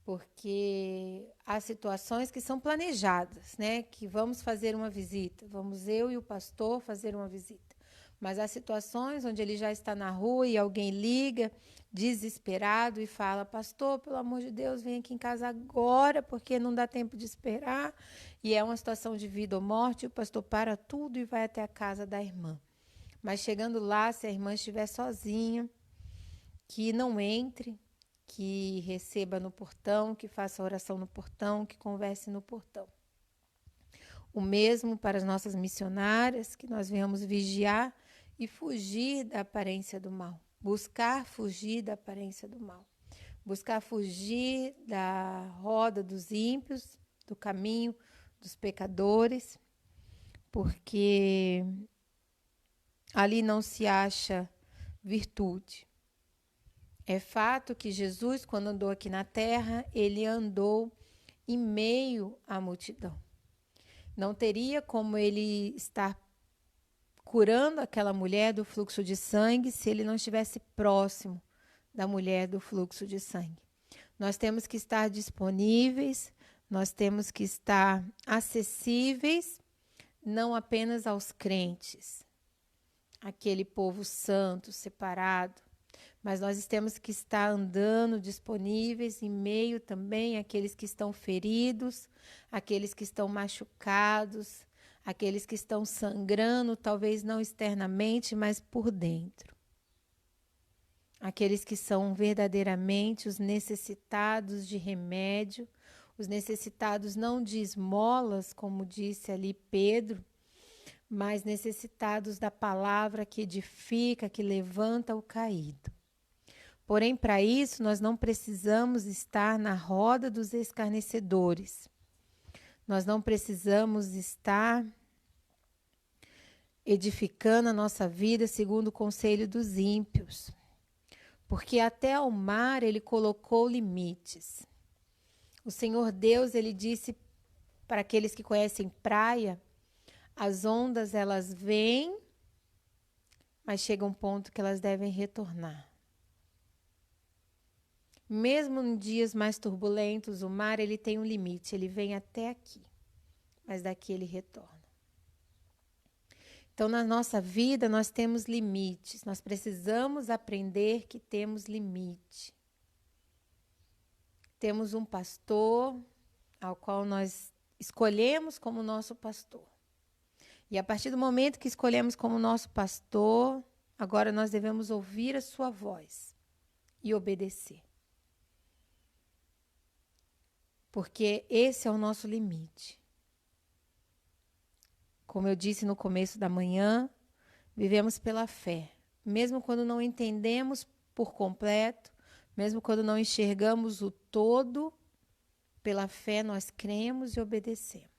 porque há situações que são planejadas, né? Que vamos fazer uma visita, vamos eu e o pastor fazer uma visita. Mas há situações onde ele já está na rua e alguém liga desesperado e fala, pastor, pelo amor de Deus, vem aqui em casa agora, porque não dá tempo de esperar. E é uma situação de vida ou morte, e o pastor para tudo e vai até a casa da irmã. Mas chegando lá, se a irmã estiver sozinha, que não entre, que receba no portão, que faça oração no portão, que converse no portão. O mesmo para as nossas missionárias, que nós venhamos vigiar e fugir da aparência do mal. Buscar fugir da aparência do mal. Buscar fugir da roda dos ímpios, do caminho dos pecadores, porque ali não se acha virtude. É fato que Jesus, quando andou aqui na terra, ele andou em meio à multidão. Não teria como ele estar curando aquela mulher do fluxo de sangue se ele não estivesse próximo da mulher do fluxo de sangue. Nós temos que estar disponíveis, nós temos que estar acessíveis, não apenas aos crentes, aquele povo santo, separado, mas nós temos que estar andando disponíveis em meio também àqueles que estão feridos, àqueles que estão machucados, àqueles que estão sangrando, talvez não externamente, mas por dentro. Aqueles que são verdadeiramente os necessitados de remédio, os necessitados não de esmolas, como disse ali Pedro, mas necessitados da palavra que edifica, que levanta o caído. Porém, para isso, nós não precisamos estar na roda dos escarnecedores. Nós não precisamos estar edificando a nossa vida segundo o conselho dos ímpios. Porque até ao mar ele colocou limites. O Senhor Deus, ele disse para aqueles que conhecem praia, as ondas elas vêm, mas chega um ponto que elas devem retornar. Mesmo em dias mais turbulentos, o mar ele tem um limite, ele vem até aqui, mas daqui ele retorna. Então, na nossa vida, nós temos limites, nós precisamos aprender que temos limite. Temos um pastor ao qual nós escolhemos como nosso pastor. E a partir do momento que escolhemos como nosso pastor, agora nós devemos ouvir a sua voz e obedecer. Porque esse é o nosso limite. Como eu disse no começo da manhã, vivemos pela fé. Mesmo quando não entendemos por completo, mesmo quando não enxergamos o todo, pela fé nós cremos e obedecemos.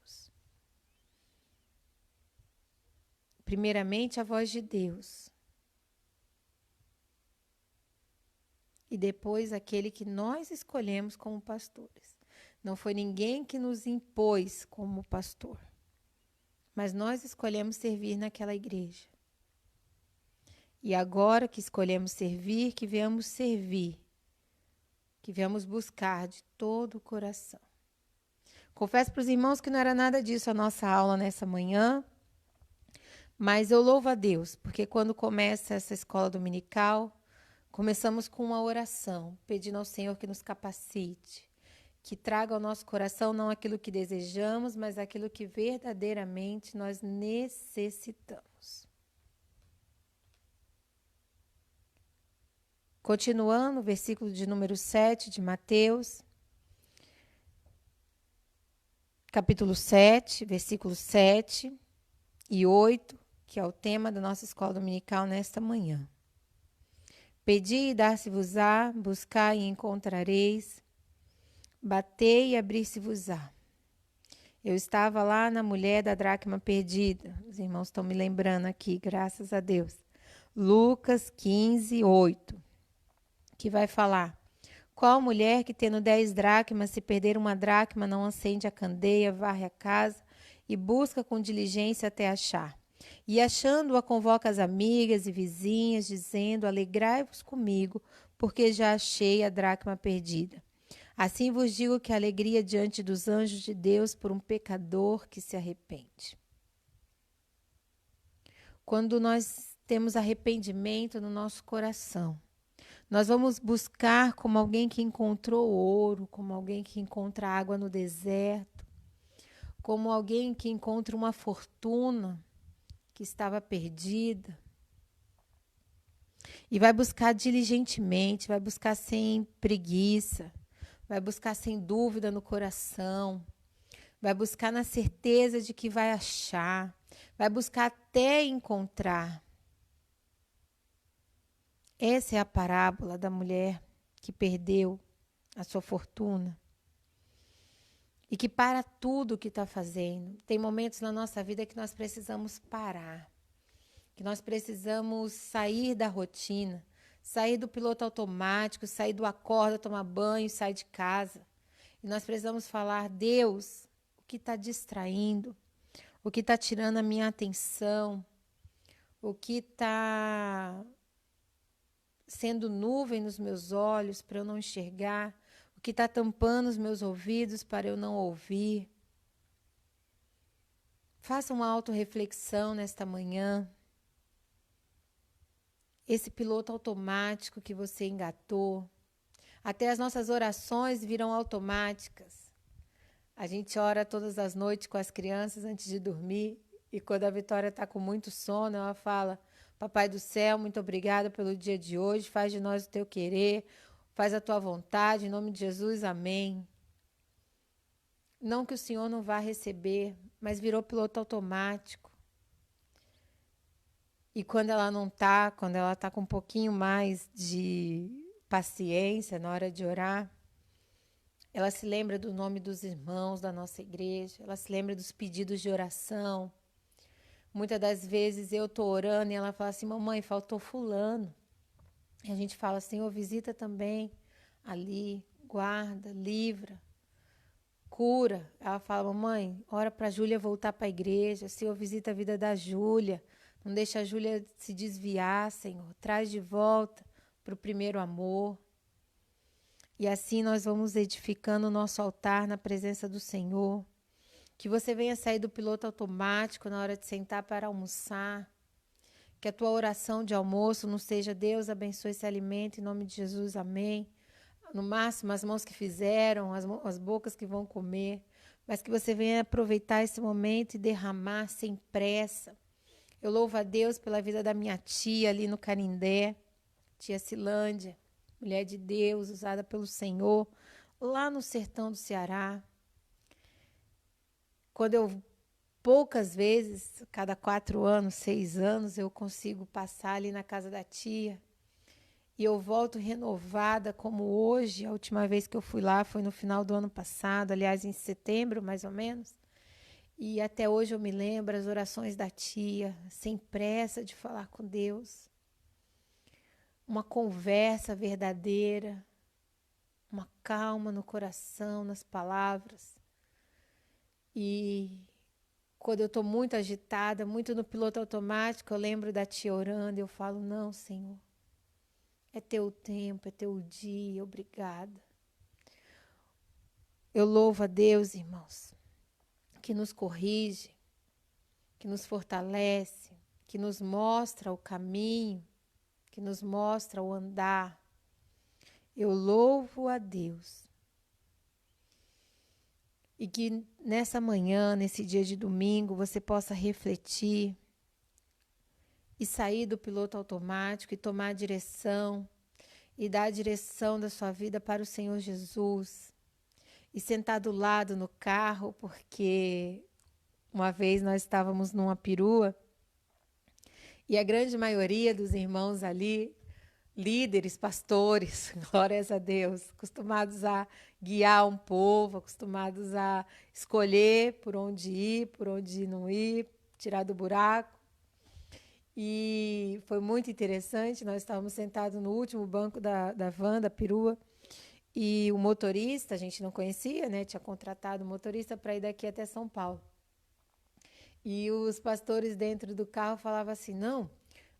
Primeiramente, a voz de Deus. E depois, aquele que nós escolhemos como pastores. Não foi ninguém que nos impôs como pastor. Mas nós escolhemos servir naquela igreja. E agora que escolhemos servir, que venhamos servir. Que venhamos buscar de todo o coração. Confesso para os irmãos que não era nada disso a nossa aula nessa manhã. Mas eu louvo a Deus, porque quando começa essa escola dominical, começamos com uma oração, pedindo ao Senhor que nos capacite, que traga ao nosso coração não aquilo que desejamos, mas aquilo que verdadeiramente nós necessitamos. Continuando, o versículo de número 7 de Mateus, capítulo 7, versículos 7 e 8, que é o tema da nossa escola dominical nesta manhã. Pedi e dar-se-vos-á, buscai e encontrareis, batei e abrir-se-vos-á. Eu estava lá na mulher da dracma perdida. Os irmãos estão me lembrando aqui, graças a Deus. Lucas 15, 8, que vai falar: qual mulher que tendo 10 dracmas, se perder uma dracma, não acende a candeia, varre a casa e busca com diligência até achar? E achando-a, convoca as amigas e vizinhas, dizendo: alegrai-vos comigo, porque já achei a dracma perdida. Assim vos digo que a alegria diante dos anjos de Deus por um pecador que se arrepende. Quando nós temos arrependimento no nosso coração, nós vamos buscar como alguém que encontrou ouro, como alguém que encontra água no deserto, como alguém que encontra uma fortuna que estava perdida. E vai buscar diligentemente, vai buscar sem preguiça, vai buscar sem dúvida no coração, vai buscar na certeza de que vai achar, vai buscar até encontrar. Essa é a parábola da mulher que perdeu a sua fortuna e que para tudo o que está fazendo. Tem momentos na nossa vida que nós precisamos parar, que nós precisamos sair da rotina, sair do piloto automático, sair do acorda, tomar banho, sair de casa. E nós precisamos falar: Deus, o que está distraindo? O que está tirando a minha atenção? O que está sendo nuvem nos meus olhos para eu não enxergar? O que está tampando os meus ouvidos para eu não ouvir? Faça uma autorreflexão nesta manhã. Esse piloto automático que você engatou, até as nossas orações viram automáticas. A gente ora todas as noites com as crianças antes de dormir, e quando a Vitória está com muito sono, ela fala: Papai do céu, muito obrigada pelo dia de hoje, faz de nós o teu querer, faz a tua vontade, em nome de Jesus, amém. Não que o Senhor não vá receber, mas virou piloto automático. E quando ela está com um pouquinho mais de paciência na hora de orar, ela se lembra do nome dos irmãos da nossa igreja, ela se lembra dos pedidos de oração. Muitas das vezes eu estou orando e ela fala assim, mamãe, faltou fulano. E a gente fala, Senhor, visita também ali, guarda, livra, cura. Ela fala, mamãe, ora para a Júlia voltar para a igreja, Senhor, visita a vida da Júlia. Não deixa a Júlia se desviar, Senhor. Traz de volta para o primeiro amor. E assim nós vamos edificando o nosso altar na presença do Senhor. Que você venha sair do piloto automático na hora de sentar para almoçar. Que a tua oração de almoço não seja Deus abençoe esse alimento, em nome de Jesus, amém. No máximo, as mãos que fizeram, as bocas que vão comer. Mas que você venha aproveitar esse momento e derramar sem pressa. Eu louvo a Deus pela vida da minha tia ali no Canindé, tia Cilândia, mulher de Deus, usada pelo Senhor, lá no sertão do Ceará. Poucas vezes, cada 4 anos, 6 anos, eu consigo passar ali na casa da tia. E eu volto renovada, como hoje. A última vez que eu fui lá foi no final do ano passado, aliás, em setembro, mais ou menos. E até hoje eu me lembro as orações da tia, sem pressa de falar com Deus. Uma conversa verdadeira, uma calma no coração, nas palavras. E quando eu estou muito agitada, muito no piloto automático, eu lembro da tia orando e eu falo, não, Senhor, é teu tempo, é teu dia, obrigada. Eu louvo a Deus, irmãos, que nos corrige, que nos fortalece, que nos mostra o caminho, que nos mostra o andar. Eu louvo a Deus. E que nessa manhã, nesse dia de domingo, você possa refletir e sair do piloto automático e tomar a direção e dar a direção da sua vida para o Senhor Jesus. E sentar do lado no carro, porque uma vez nós estávamos numa perua e a grande maioria dos irmãos ali, líderes, pastores, glórias a Deus, acostumados a guiar um povo, acostumados a escolher por onde ir, por onde não ir, tirar do buraco. E foi muito interessante, nós estávamos sentados no último banco da van, da perua, e o motorista, a gente não conhecia, né? Tinha contratado o motorista para ir daqui até São Paulo. E os pastores dentro do carro falavam assim, não,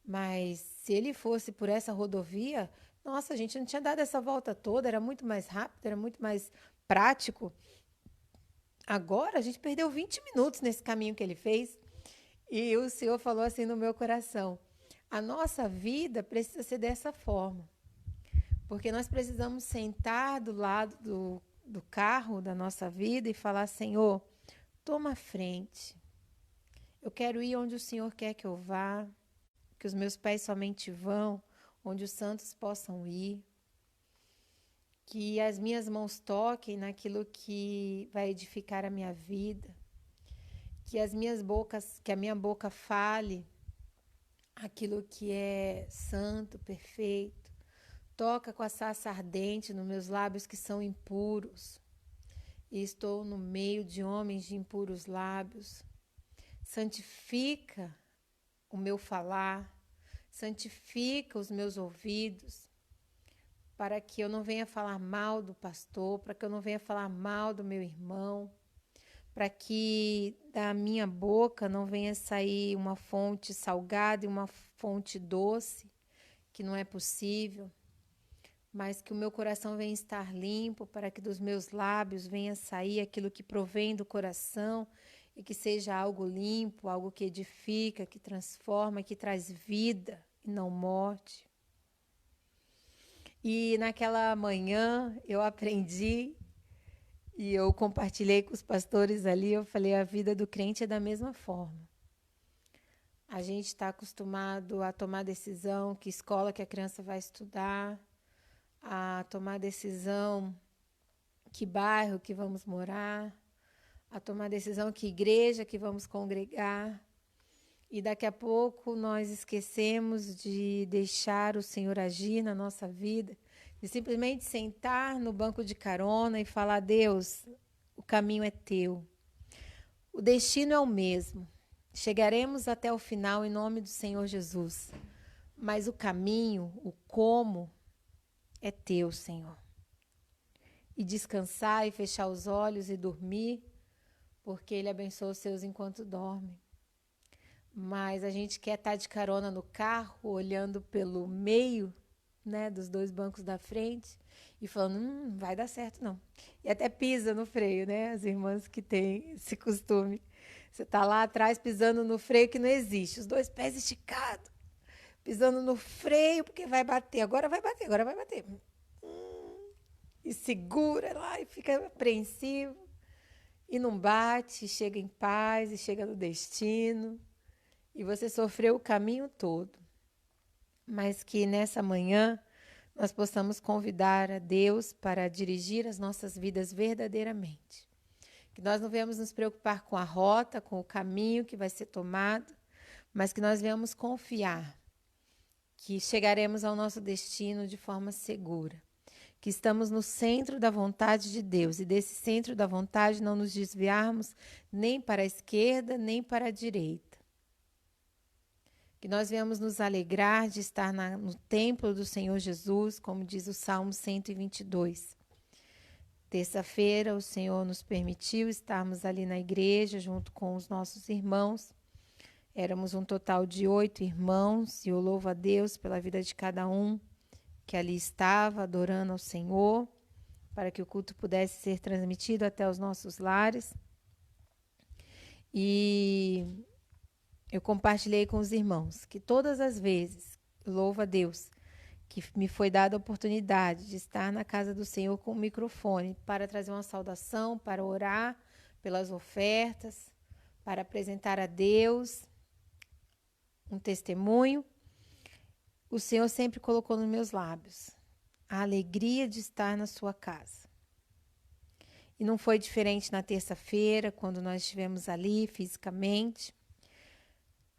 mas se ele fosse por essa rodovia, nossa, a gente não tinha dado essa volta toda, era muito mais rápido, era muito mais prático. Agora a gente perdeu 20 minutos nesse caminho que ele fez. E o Senhor falou assim no meu coração, a nossa vida precisa ser dessa forma. Porque nós precisamos sentar do lado do carro da nossa vida e falar, Senhor, toma a frente. Eu quero ir onde o Senhor quer que eu vá, que os meus pés somente vão, onde os santos possam ir. Que as minhas mãos toquem naquilo que vai edificar a minha vida. Que a minha boca fale aquilo que é santo, perfeito. Toca com a sarça ardente nos meus lábios que são impuros. E estou no meio de homens de impuros lábios. Santifica o meu falar, santifica os meus ouvidos, para que eu não venha falar mal do pastor, para que eu não venha falar mal do meu irmão, para que da minha boca não venha sair uma fonte salgada e uma fonte doce, que não é possível, mas que o meu coração venha estar limpo, para que dos meus lábios venha sair aquilo que provém do coração e que seja algo limpo, algo que edifica, que transforma, que traz vida e não morte. E naquela manhã eu aprendi e eu compartilhei com os pastores ali, eu falei, a vida do crente é da mesma forma. A gente está acostumado a tomar decisão, que escola que a criança vai estudar, a tomar decisão, que bairro que vamos morar, a tomar decisão que igreja que vamos congregar. E daqui a pouco nós esquecemos de deixar o Senhor agir na nossa vida, de simplesmente sentar no banco de carona e falar: Deus, o caminho é teu. O destino é o mesmo. Chegaremos até o final em nome do Senhor Jesus. Mas o caminho, o como, é teu, Senhor. E descansar e fechar os olhos e dormir, porque Ele abençoa os seus enquanto dormem. Mas a gente quer estar de carona no carro, olhando pelo meio, né, dos dois bancos da frente e falando, não vai dar certo não. E até pisa no freio, né, as irmãs que têm esse costume. Você está lá atrás pisando no freio que não existe, os dois pés esticados, pisando no freio porque vai bater, agora vai bater, agora vai bater. E segura lá e fica apreensivo e não bate, chega em paz e chega no destino. E você sofreu o caminho todo. Mas que nessa manhã nós possamos convidar a Deus para dirigir as nossas vidas verdadeiramente. Que nós não venhamos nos preocupar com a rota, com o caminho que vai ser tomado, mas que nós venhamos confiar que chegaremos ao nosso destino de forma segura. Que estamos no centro da vontade de Deus e desse centro da vontade não nos desviarmos nem para a esquerda, nem para a direita. Que nós venhamos nos alegrar de estar no templo do Senhor Jesus, como diz o Salmo 122. Terça-feira, o Senhor nos permitiu estarmos ali na igreja, junto com os nossos irmãos. Éramos um total de 8 irmãos, e eu louvo a Deus pela vida de cada um que ali estava, adorando ao Senhor, para que o culto pudesse ser transmitido até os nossos lares. E eu compartilhei com os irmãos que todas as vezes, louvo a Deus, que me foi dada a oportunidade de estar na casa do Senhor com o microfone para trazer uma saudação, para orar pelas ofertas, para apresentar a Deus um testemunho, o Senhor sempre colocou nos meus lábios a alegria de estar na sua casa. E não foi diferente na terça-feira, quando nós estivemos ali fisicamente.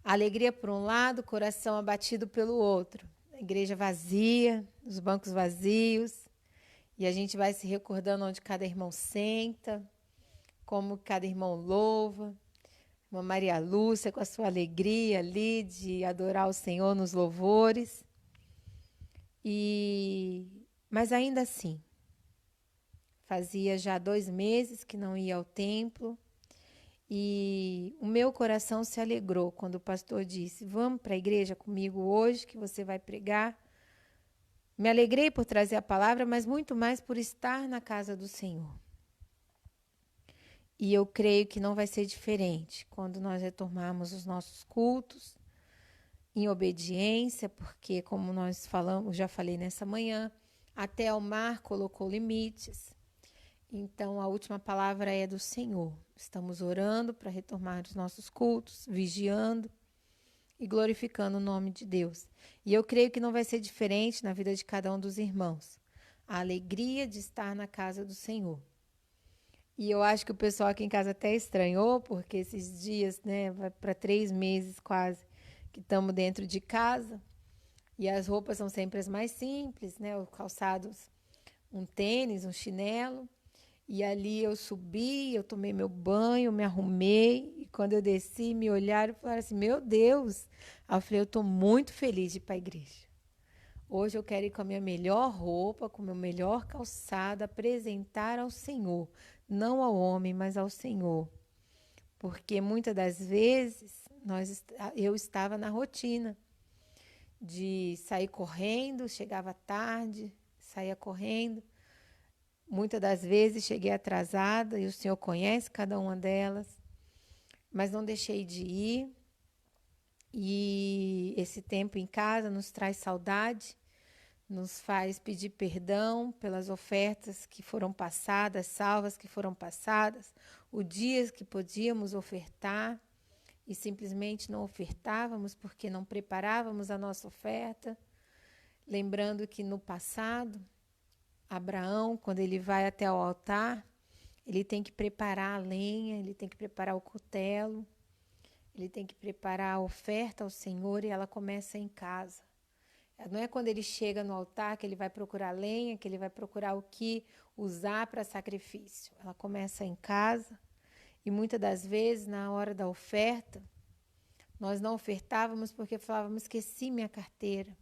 A alegria por um lado, o coração abatido pelo outro. A igreja vazia, os bancos vazios. E a gente vai se recordando onde cada irmão senta, como cada irmão louva. Uma Maria Lúcia com a sua alegria ali de adorar o Senhor nos louvores. Mas ainda assim, fazia já 2 meses que não ia ao templo. E o meu coração se alegrou quando o pastor disse, vamos para a igreja comigo hoje, que você vai pregar. Me alegrei por trazer a palavra, mas muito mais por estar na casa do Senhor. E eu creio que não vai ser diferente quando nós retomarmos os nossos cultos em obediência, porque como nós falamos, já falei nessa manhã, até o mar colocou limites. Então, a última palavra é do Senhor. Estamos orando para retomar os nossos cultos, vigiando e glorificando o nome de Deus. E eu creio que não vai ser diferente na vida de cada um dos irmãos. A alegria de estar na casa do Senhor. E eu acho que o pessoal aqui em casa até estranhou, porque esses dias, né, vai para 3 meses quase que estamos dentro de casa. E as roupas são sempre as mais simples, né, os calçados, um tênis, um chinelo. E ali eu subi, eu tomei meu banho, me arrumei. E quando eu desci, me olharam e falaram assim, meu Deus. Aí eu falei, eu estou muito feliz de ir para a igreja. Hoje eu quero ir com a minha melhor roupa, com o meu melhor calçado, apresentar ao Senhor. Não ao homem, mas ao Senhor. Porque muitas das vezes eu estava na rotina de sair correndo, chegava tarde, saía correndo. Muitas das vezes cheguei atrasada e o Senhor conhece cada uma delas, mas não deixei de ir. E esse tempo em casa nos traz saudade, nos faz pedir perdão pelas ofertas que foram passadas, salvas que foram passadas, o dia que podíamos ofertar e simplesmente não ofertávamos porque não preparávamos a nossa oferta. Lembrando que no passado, Abraão, quando ele vai até o altar, Ele tem que preparar a lenha, ele tem que preparar o cutelo, ele tem que preparar a oferta ao Senhor, e ela começa em casa. Não é quando ele chega no altar que ele vai procurar lenha, que ele vai procurar o que usar para sacrifício. Ela começa em casa, e muitas das vezes, na hora da oferta, nós não ofertávamos porque falávamos: esqueci minha carteira,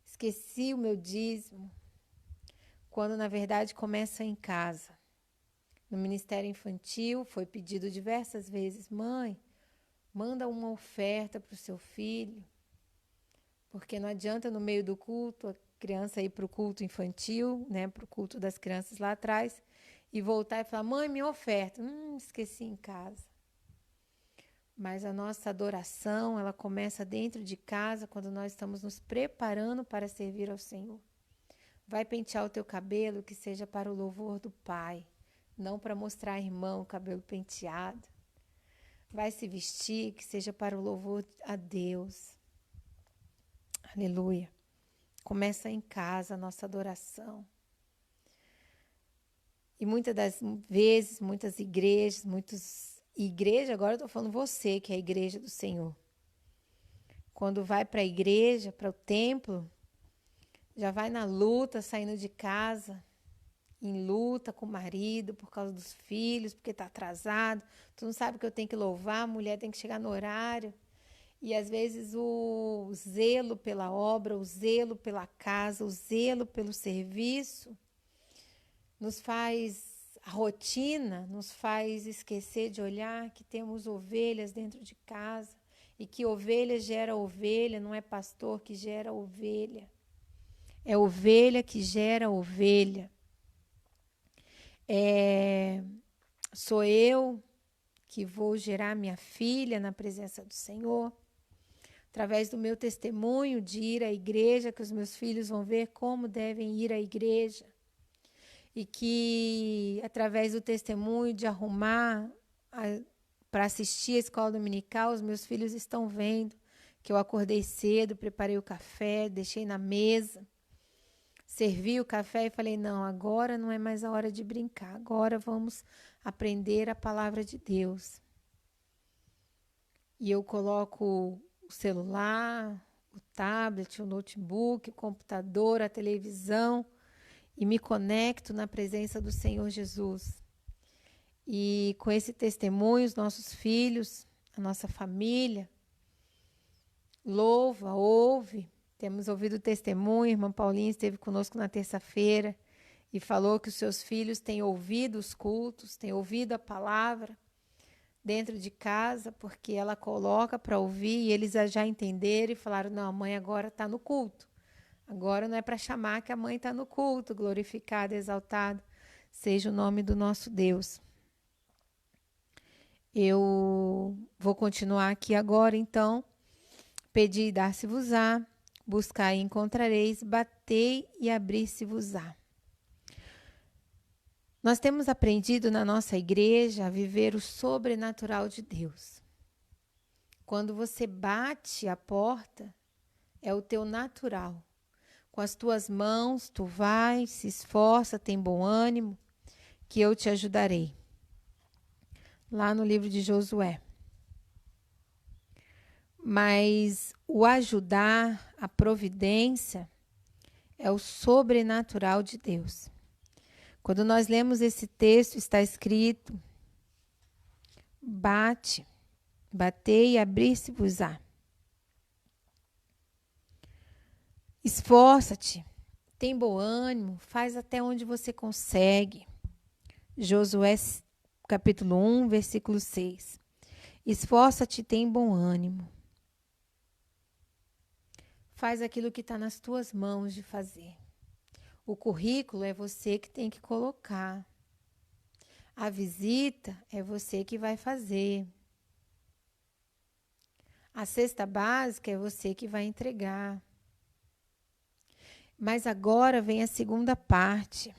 esqueci o meu dízimo, quando na verdade começa em casa. No ministério infantil foi pedido diversas vezes: mãe, manda uma oferta para o seu filho, porque não adianta no meio do culto a criança ir para o culto infantil, né, para o culto das crianças lá atrás, e voltar e falar: mãe, minha oferta, esqueci em casa. Mas a nossa adoração, ela começa dentro de casa, quando nós estamos nos preparando para servir ao Senhor. Vai pentear o teu cabelo, que seja para o louvor do Pai, não para mostrar, irmão, o cabelo penteado. Vai se vestir, que seja para o louvor a Deus. Aleluia. Começa em casa a nossa adoração. E muitas das vezes, muitas igrejas, agora eu estou falando você, que é a igreja do Senhor. Quando vai para a igreja, para o templo, já vai na luta, saindo de casa, em luta com o marido, por causa dos filhos, porque está atrasado. Tu não sabe que eu tenho que louvar, a mulher tem que chegar no horário. E às vezes o zelo pela obra, o zelo pela casa, o zelo pelo serviço, nos faz, a rotina nos faz esquecer de olhar que temos ovelhas dentro de casa, e que ovelha gera ovelha, não é pastor que gera ovelha. É ovelha que gera ovelha. Sou eu que vou gerar minha filha na presença do Senhor, através do meu testemunho de ir à igreja, que os meus filhos vão ver como devem ir à igreja, e que através do testemunho de arrumar para assistir a escola dominical, os meus filhos estão vendo que eu acordei cedo, preparei o café, deixei na mesa, servi o café e falei: não, agora não é mais a hora de brincar, agora vamos aprender a palavra de Deus. E eu coloco o celular, o tablet, o notebook, o computador, a televisão, e me conecto na presença do Senhor Jesus. E com esse testemunho, os nossos filhos, a nossa família, louva, ouve. Temos ouvido o testemunho, a irmã Paulinha esteve conosco na terça-feira e falou que os seus filhos têm ouvido os cultos, têm ouvido a palavra dentro de casa, porque ela coloca para ouvir, e eles já entenderam e falaram: não, a mãe agora está no culto. Agora não é para chamar que a mãe está no culto, glorificado, exaltado seja o nome do nosso Deus. Eu vou continuar aqui agora, então. Pedi e dar-se-vos-á, buscai e encontrareis, batei e abrir-se-vos-á. Nós temos aprendido na nossa igreja a viver o sobrenatural de Deus. Quando você bate a porta, é o teu natural. Com as tuas mãos, tu vai, se esforça, tem bom ânimo, que eu te ajudarei. Lá no livro de Josué. Mas o ajudar, a providência, é o sobrenatural de Deus. Quando nós lemos esse texto, está escrito: bate, batei e abrir-se-vos-á. Esforça-te, tem bom ânimo, faz até onde você consegue. Josué, capítulo 1, versículo 6. Esforça-te, tem bom ânimo. Faz aquilo que está nas tuas mãos de fazer. O currículo é você que tem que colocar. A visita é você que vai fazer. A cesta básica é você que vai entregar. Mas agora vem a segunda parte.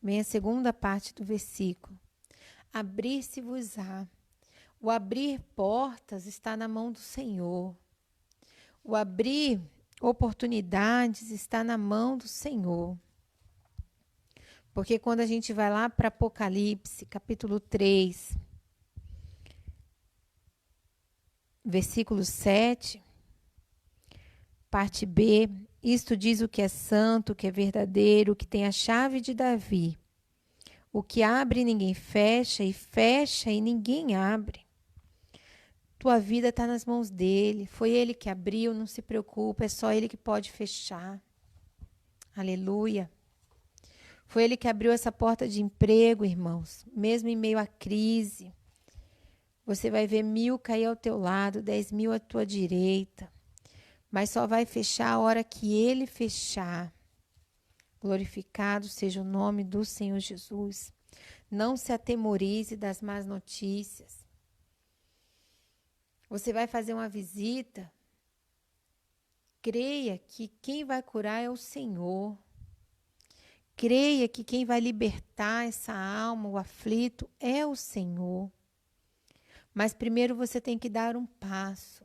Vem a segunda parte do versículo. Abrir-se-vos-á. O abrir portas está na mão do Senhor. O abrir oportunidades está na mão do Senhor. Porque quando a gente vai lá para Apocalipse, capítulo 3, versículo 7, parte B, isto diz o que é santo, o que é verdadeiro, o que tem a chave de Davi. O que abre ninguém fecha, e fecha e ninguém abre. Tua vida está nas mãos dele. Foi ele que abriu, não se preocupa, é só ele que pode fechar. Aleluia. Foi ele que abriu essa porta de emprego, irmãos. Mesmo em meio à crise, você vai ver 1.000 cair ao teu lado, 10.000 à tua direita. Mas só vai fechar a hora que ele fechar. Glorificado seja o nome do Senhor Jesus. Não se atemorize das más notícias. Você vai fazer uma visita, creia que quem vai curar é o Senhor. Creia que quem vai libertar essa alma, o aflito, é o Senhor. Mas primeiro você tem que dar um passo.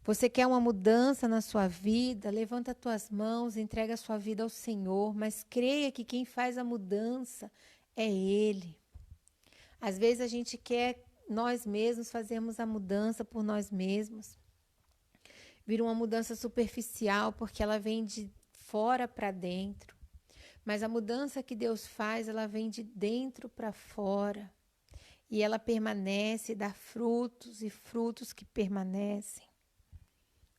Você quer uma mudança na sua vida? Levanta as tuas mãos, entrega a sua vida ao Senhor, mas creia que quem faz a mudança é Ele. Às vezes a gente quer nós mesmos fazermos a mudança por nós mesmos. Vira uma mudança superficial, porque ela vem de fora para dentro. Mas a mudança que Deus faz, ela vem de dentro para fora. E ela permanece, dá frutos e frutos que permanecem.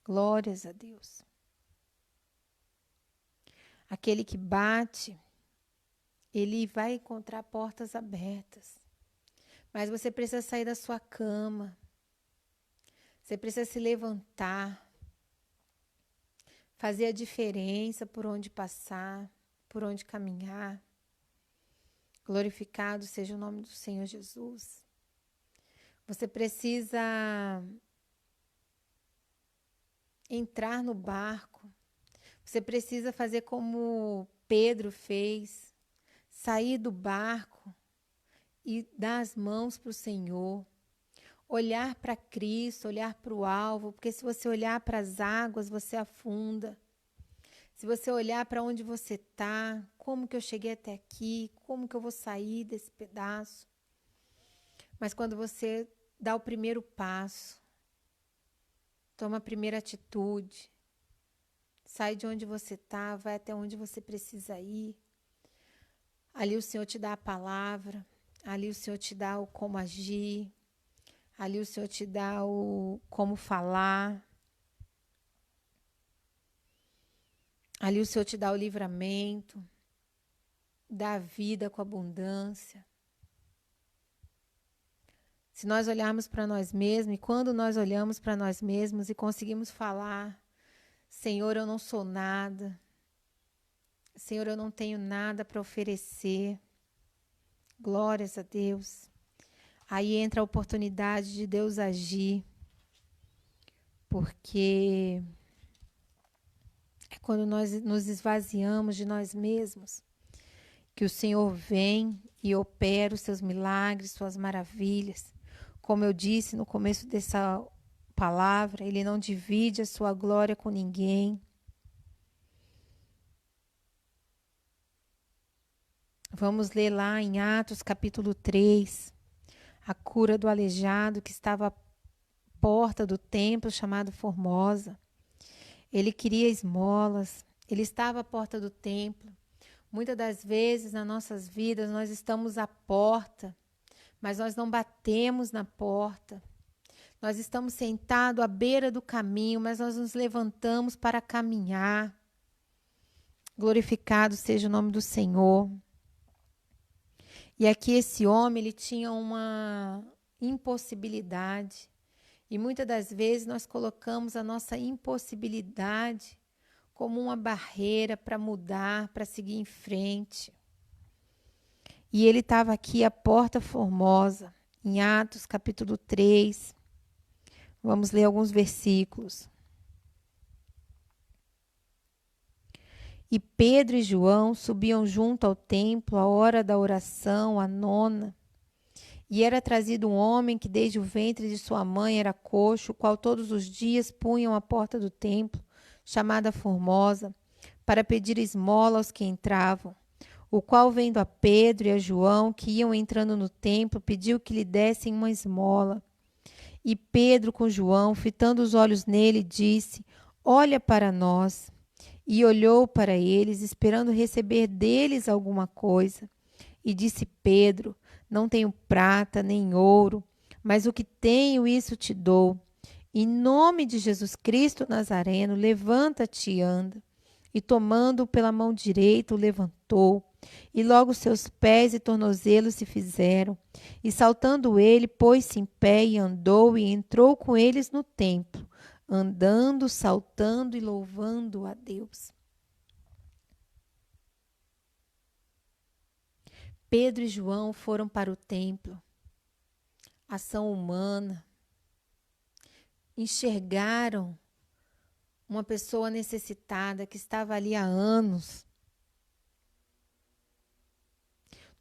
Glórias a Deus. Aquele que bate, ele vai encontrar portas abertas. Mas você precisa sair da sua cama. Você precisa se levantar. Fazer a diferença por onde passar, por onde caminhar. Glorificado seja o nome do Senhor Jesus. Você precisa entrar no barco. Você precisa fazer como Pedro fez. Sair do barco e dar as mãos para o Senhor. Olhar para Cristo, olhar para o alvo. Porque se você olhar para as águas, você afunda. Se você olhar para onde você está, como que eu cheguei até aqui, como que eu vou sair desse pedaço. Mas quando você dá o primeiro passo, toma a primeira atitude, sai de onde você está, vai até onde você precisa ir. Ali o Senhor te dá a palavra, ali o Senhor te dá o como agir, ali o Senhor te dá o como falar. Ali o Senhor te dá o livramento, dá a vida com abundância. Se nós olharmos para nós mesmos, e quando nós olhamos para nós mesmos e conseguimos falar, Senhor, eu não sou nada, Senhor, eu não tenho nada para oferecer, glórias a Deus. Aí entra a oportunidade de Deus agir, porque é quando nós nos esvaziamos de nós mesmos que o Senhor vem e opera os seus milagres, suas maravilhas. Como eu disse no começo dessa palavra, Ele não divide a sua glória com ninguém. Vamos ler lá em Atos capítulo 3, a cura do aleijado que estava à porta do templo chamado Formosa. Ele queria esmolas, ele estava à porta do templo. Muitas das vezes nas nossas vidas nós estamos à porta, mas nós não batemos na porta. Nós estamos sentados à beira do caminho, mas nós nos levantamos para caminhar. Glorificado seja o nome do Senhor. E aqui esse homem, ele tinha uma impossibilidade. E muitas das vezes nós colocamos a nossa impossibilidade como uma barreira para mudar, para seguir em frente. E ele estava aqui à porta formosa, em Atos capítulo 3. Vamos ler alguns versículos. E Pedro e João subiam junto ao templo à hora da oração, a 9. E era trazido um homem que desde o ventre de sua mãe era coxo, o qual todos os dias punham à porta do templo, chamada Formosa, para pedir esmola aos que entravam. o qual, vendo a Pedro e a João, que iam entrando no templo, pediu que lhe dessem uma esmola. E Pedro, com João, fitando os olhos nele, disse: Olha para nós. E olhou para eles, esperando receber deles alguma coisa. E disse Pedro: Não tenho prata nem ouro, mas o que tenho, isso te dou. Em nome de Jesus Cristo Nazareno, levanta-te e anda. E tomando-o pela mão direita, o levantou. E logo seus pés e tornozelos se fizeram. E saltando ele, pôs-se em pé e andou e entrou com eles no templo, andando, saltando e louvando a Deus. Pedro e João foram para o templo. Ação humana. Enxergaram uma pessoa necessitada que estava ali há anos.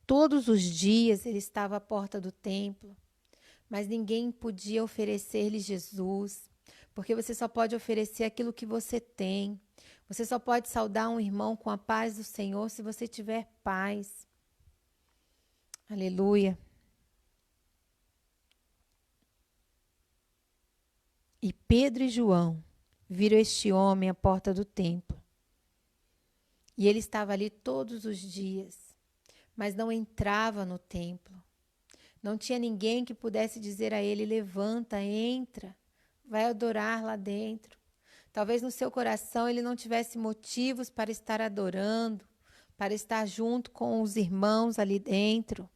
Todos os dias ele estava à porta do templo, mas ninguém podia oferecer-lhe Jesus, porque você só pode oferecer aquilo que você tem. Você só pode saudar um irmão com a paz do Senhor se você tiver paz. Aleluia. E Pedro e João viram este homem à porta do templo. E ele estava ali todos os dias, mas não entrava no templo. Não tinha ninguém que pudesse dizer a ele: levanta, entra, vai adorar lá dentro. Talvez no seu coração ele não tivesse motivos para estar adorando, para estar junto com os irmãos ali dentro.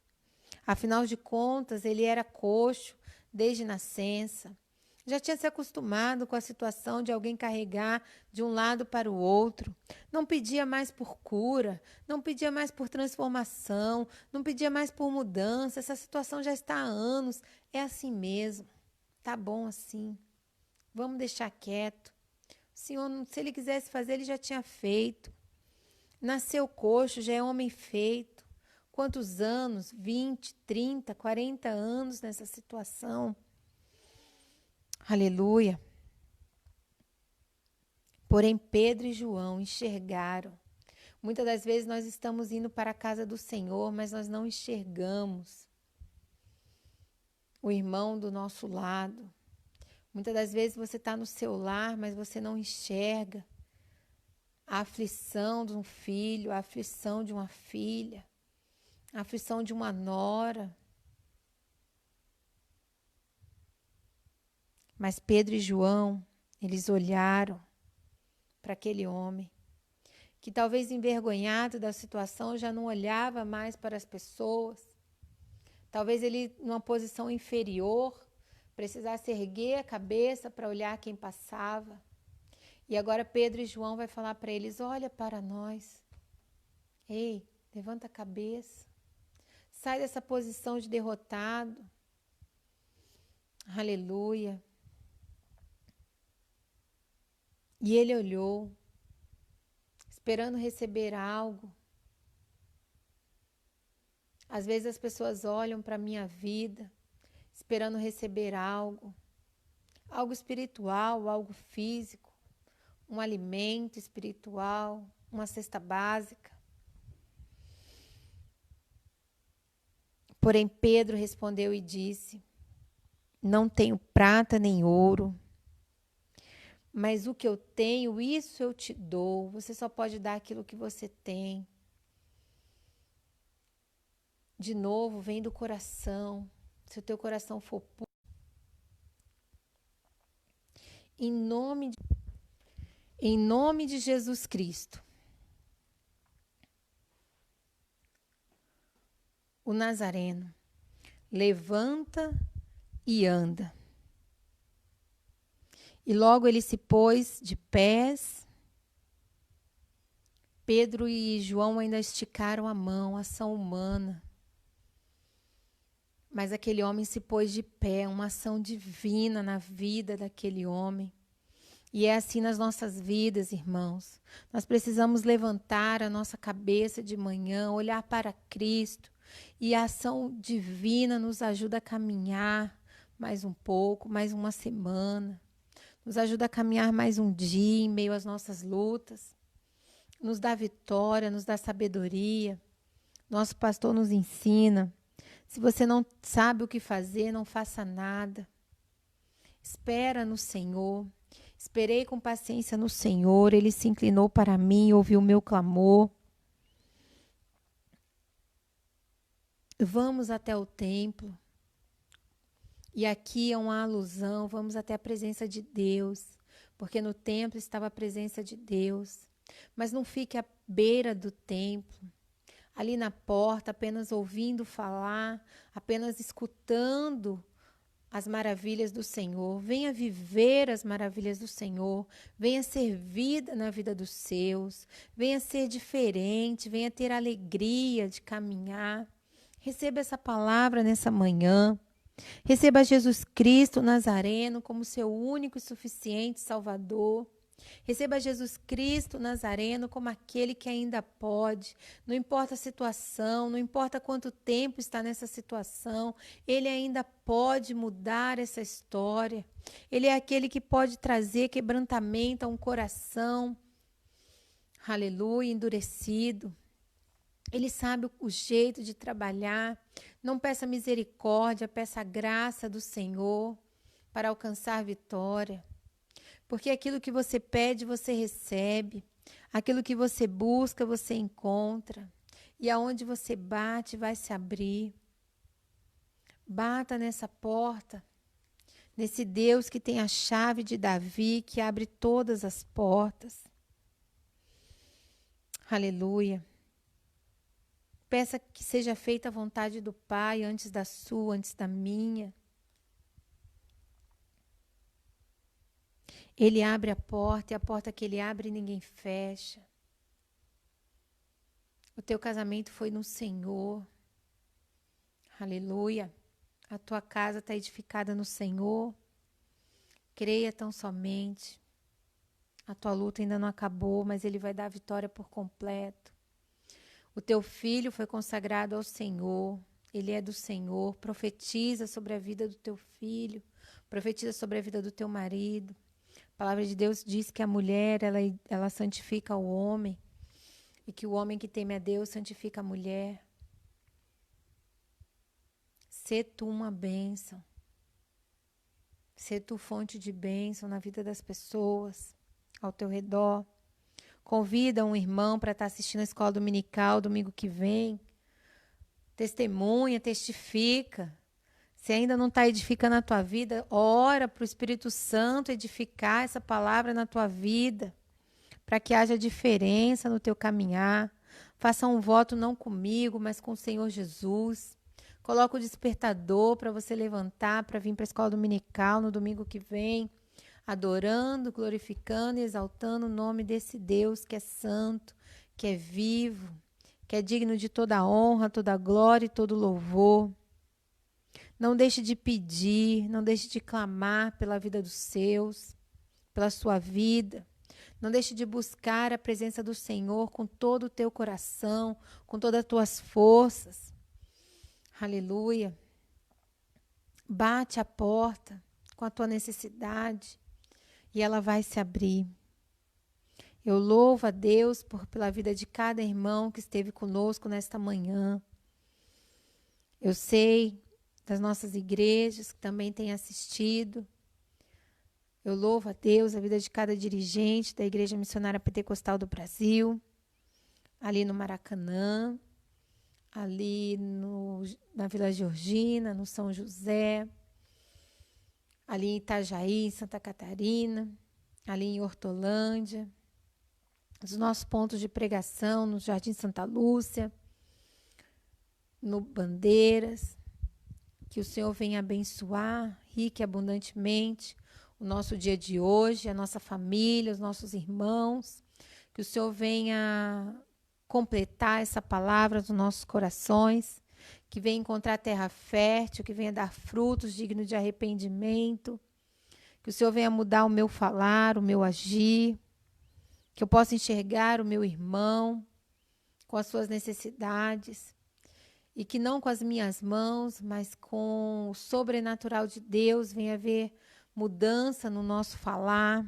Afinal de contas, ele era coxo desde nascença. Já tinha se acostumado com a situação de alguém carregar de um lado para o outro. Não pedia mais por cura, não pedia mais por transformação, não pedia mais por mudança. Essa situação já está há anos. É assim mesmo. Tá bom assim. Vamos deixar quieto. O Senhor, se ele quisesse fazer, ele já tinha feito. Nasceu coxo, já é homem feito. Quantos anos? 20, 30, 40 anos nessa situação. Aleluia. Porém, Pedro e João enxergaram. Muitas das vezes nós estamos indo para a casa do Senhor, mas nós não enxergamos o irmão do nosso lado. Muitas das vezes você está no seu lar, mas você não enxerga a aflição de um filho, a aflição de uma filha, a aflição de uma nora. Mas Pedro e João, eles olharam para aquele homem, que talvez envergonhado da situação já não olhava mais para as pessoas. Talvez ele, numa posição inferior, precisasse erguer a cabeça para olhar quem passava. E agora Pedro e João vai falar para eles: olha para nós. Ei, levanta a cabeça. Sai dessa posição de derrotado. Aleluia. E ele olhou, esperando receber algo. Às vezes as pessoas olham para a minha vida, esperando receber algo espiritual, algo físico, um alimento espiritual, uma cesta básica. Porém, Pedro respondeu e disse: não tenho prata nem ouro, mas o que eu tenho, isso eu te dou. Você só pode dar aquilo que você tem. De novo, vem do coração. Se o teu coração for puro. Em nome de Jesus Cristo, o Nazareno, levanta e anda. E logo ele se pôs de pés. Pedro e João ainda esticaram a mão, ação humana. Mas aquele homem se pôs de pé, uma ação divina na vida daquele homem. E é assim nas nossas vidas, irmãos. Nós precisamos levantar a nossa cabeça de manhã, olhar para Cristo. E a ação divina nos ajuda a caminhar mais um pouco, mais uma semana. Nos ajuda a caminhar mais um dia em meio às nossas lutas. Nos dá vitória, nos dá sabedoria. Nosso pastor nos ensina: se você não sabe o que fazer, não faça nada. Espera no Senhor. Esperei com paciência no Senhor. Ele se inclinou para mim, ouviu o meu clamor. Vamos até o templo. E aqui é uma alusão, vamos até a presença de Deus, porque no templo estava a presença de Deus. Mas não fique à beira do templo, ali na porta, apenas ouvindo falar, apenas escutando as maravilhas do Senhor. Venha viver as maravilhas do Senhor, venha ser vida na vida dos seus, venha ser diferente, venha ter alegria de caminhar. Receba essa palavra nessa manhã. Receba Jesus Cristo Nazareno como seu único e suficiente Salvador. Receba Jesus Cristo Nazareno como aquele que ainda pode. Não importa a situação, não importa quanto tempo está nessa situação, Ele ainda pode mudar essa história. Ele é aquele que pode trazer quebrantamento a um coração, aleluia, endurecido. Ele sabe o jeito de trabalhar. Não peça misericórdia, peça a graça do Senhor para alcançar vitória. Porque aquilo que você pede, você recebe. Aquilo que você busca, você encontra. E aonde você bate, vai se abrir. Bata nessa porta, nesse Deus que tem a chave de Davi, que abre todas as portas. Aleluia. Peça que seja feita a vontade do Pai antes da sua, antes da minha. Ele abre a porta e a porta que ele abre ninguém fecha. O teu casamento foi no Senhor. Aleluia. A tua casa está edificada no Senhor. Creia tão somente. A tua luta ainda não acabou, mas Ele vai dar a vitória por completo. O teu filho foi consagrado ao Senhor. Ele é do Senhor. Profetiza sobre a vida do teu filho. Profetiza sobre a vida do teu marido. A palavra de Deus diz que a mulher, ela santifica o homem. E que o homem que teme a Deus santifica a mulher. Sê tu uma bênção. Sê tu fonte de bênção na vida das pessoas ao teu redor. Convida um irmão para estar assistindo a escola dominical domingo que vem. Testemunha, testifica. Se ainda não está edificando a tua vida, ora para o Espírito Santo edificar essa palavra na tua vida, para que haja diferença no teu caminhar. Faça um voto não comigo, mas com o Senhor Jesus. Coloca o despertador para você levantar, para vir para a escola dominical no domingo que vem, adorando, glorificando e exaltando o nome desse Deus que é santo, que é vivo, que é digno de toda honra, toda glória e todo louvor. Não deixe de pedir, não deixe de clamar pela vida dos seus, pela sua vida. Não deixe de buscar a presença do Senhor com todo o teu coração, com todas as tuas forças. Aleluia. Bate a porta com a tua necessidade e ela vai se abrir. Eu louvo a Deus pela vida de cada irmão que esteve conosco nesta manhã. Eu sei das nossas igrejas que também têm assistido. Eu louvo a Deus a vida de cada dirigente da Igreja Missionária Pentecostal do Brasil, ali no Maracanã, ali na Vila Georgina, no São José, ali em Itajaí, em Santa Catarina, ali em Hortolândia, os nossos pontos de pregação no Jardim Santa Lúcia, no Bandeiras. Que o Senhor venha abençoar rica e abundantemente o nosso dia de hoje, a nossa família, os nossos irmãos. Que o Senhor venha completar essa palavra nos nossos corações. Que venha encontrar terra fértil, que venha dar frutos dignos de arrependimento. Que o Senhor venha mudar o meu falar, o meu agir. Que eu possa enxergar o meu irmão com as suas necessidades. E que não com as minhas mãos, mas com o sobrenatural de Deus venha haver mudança no nosso falar.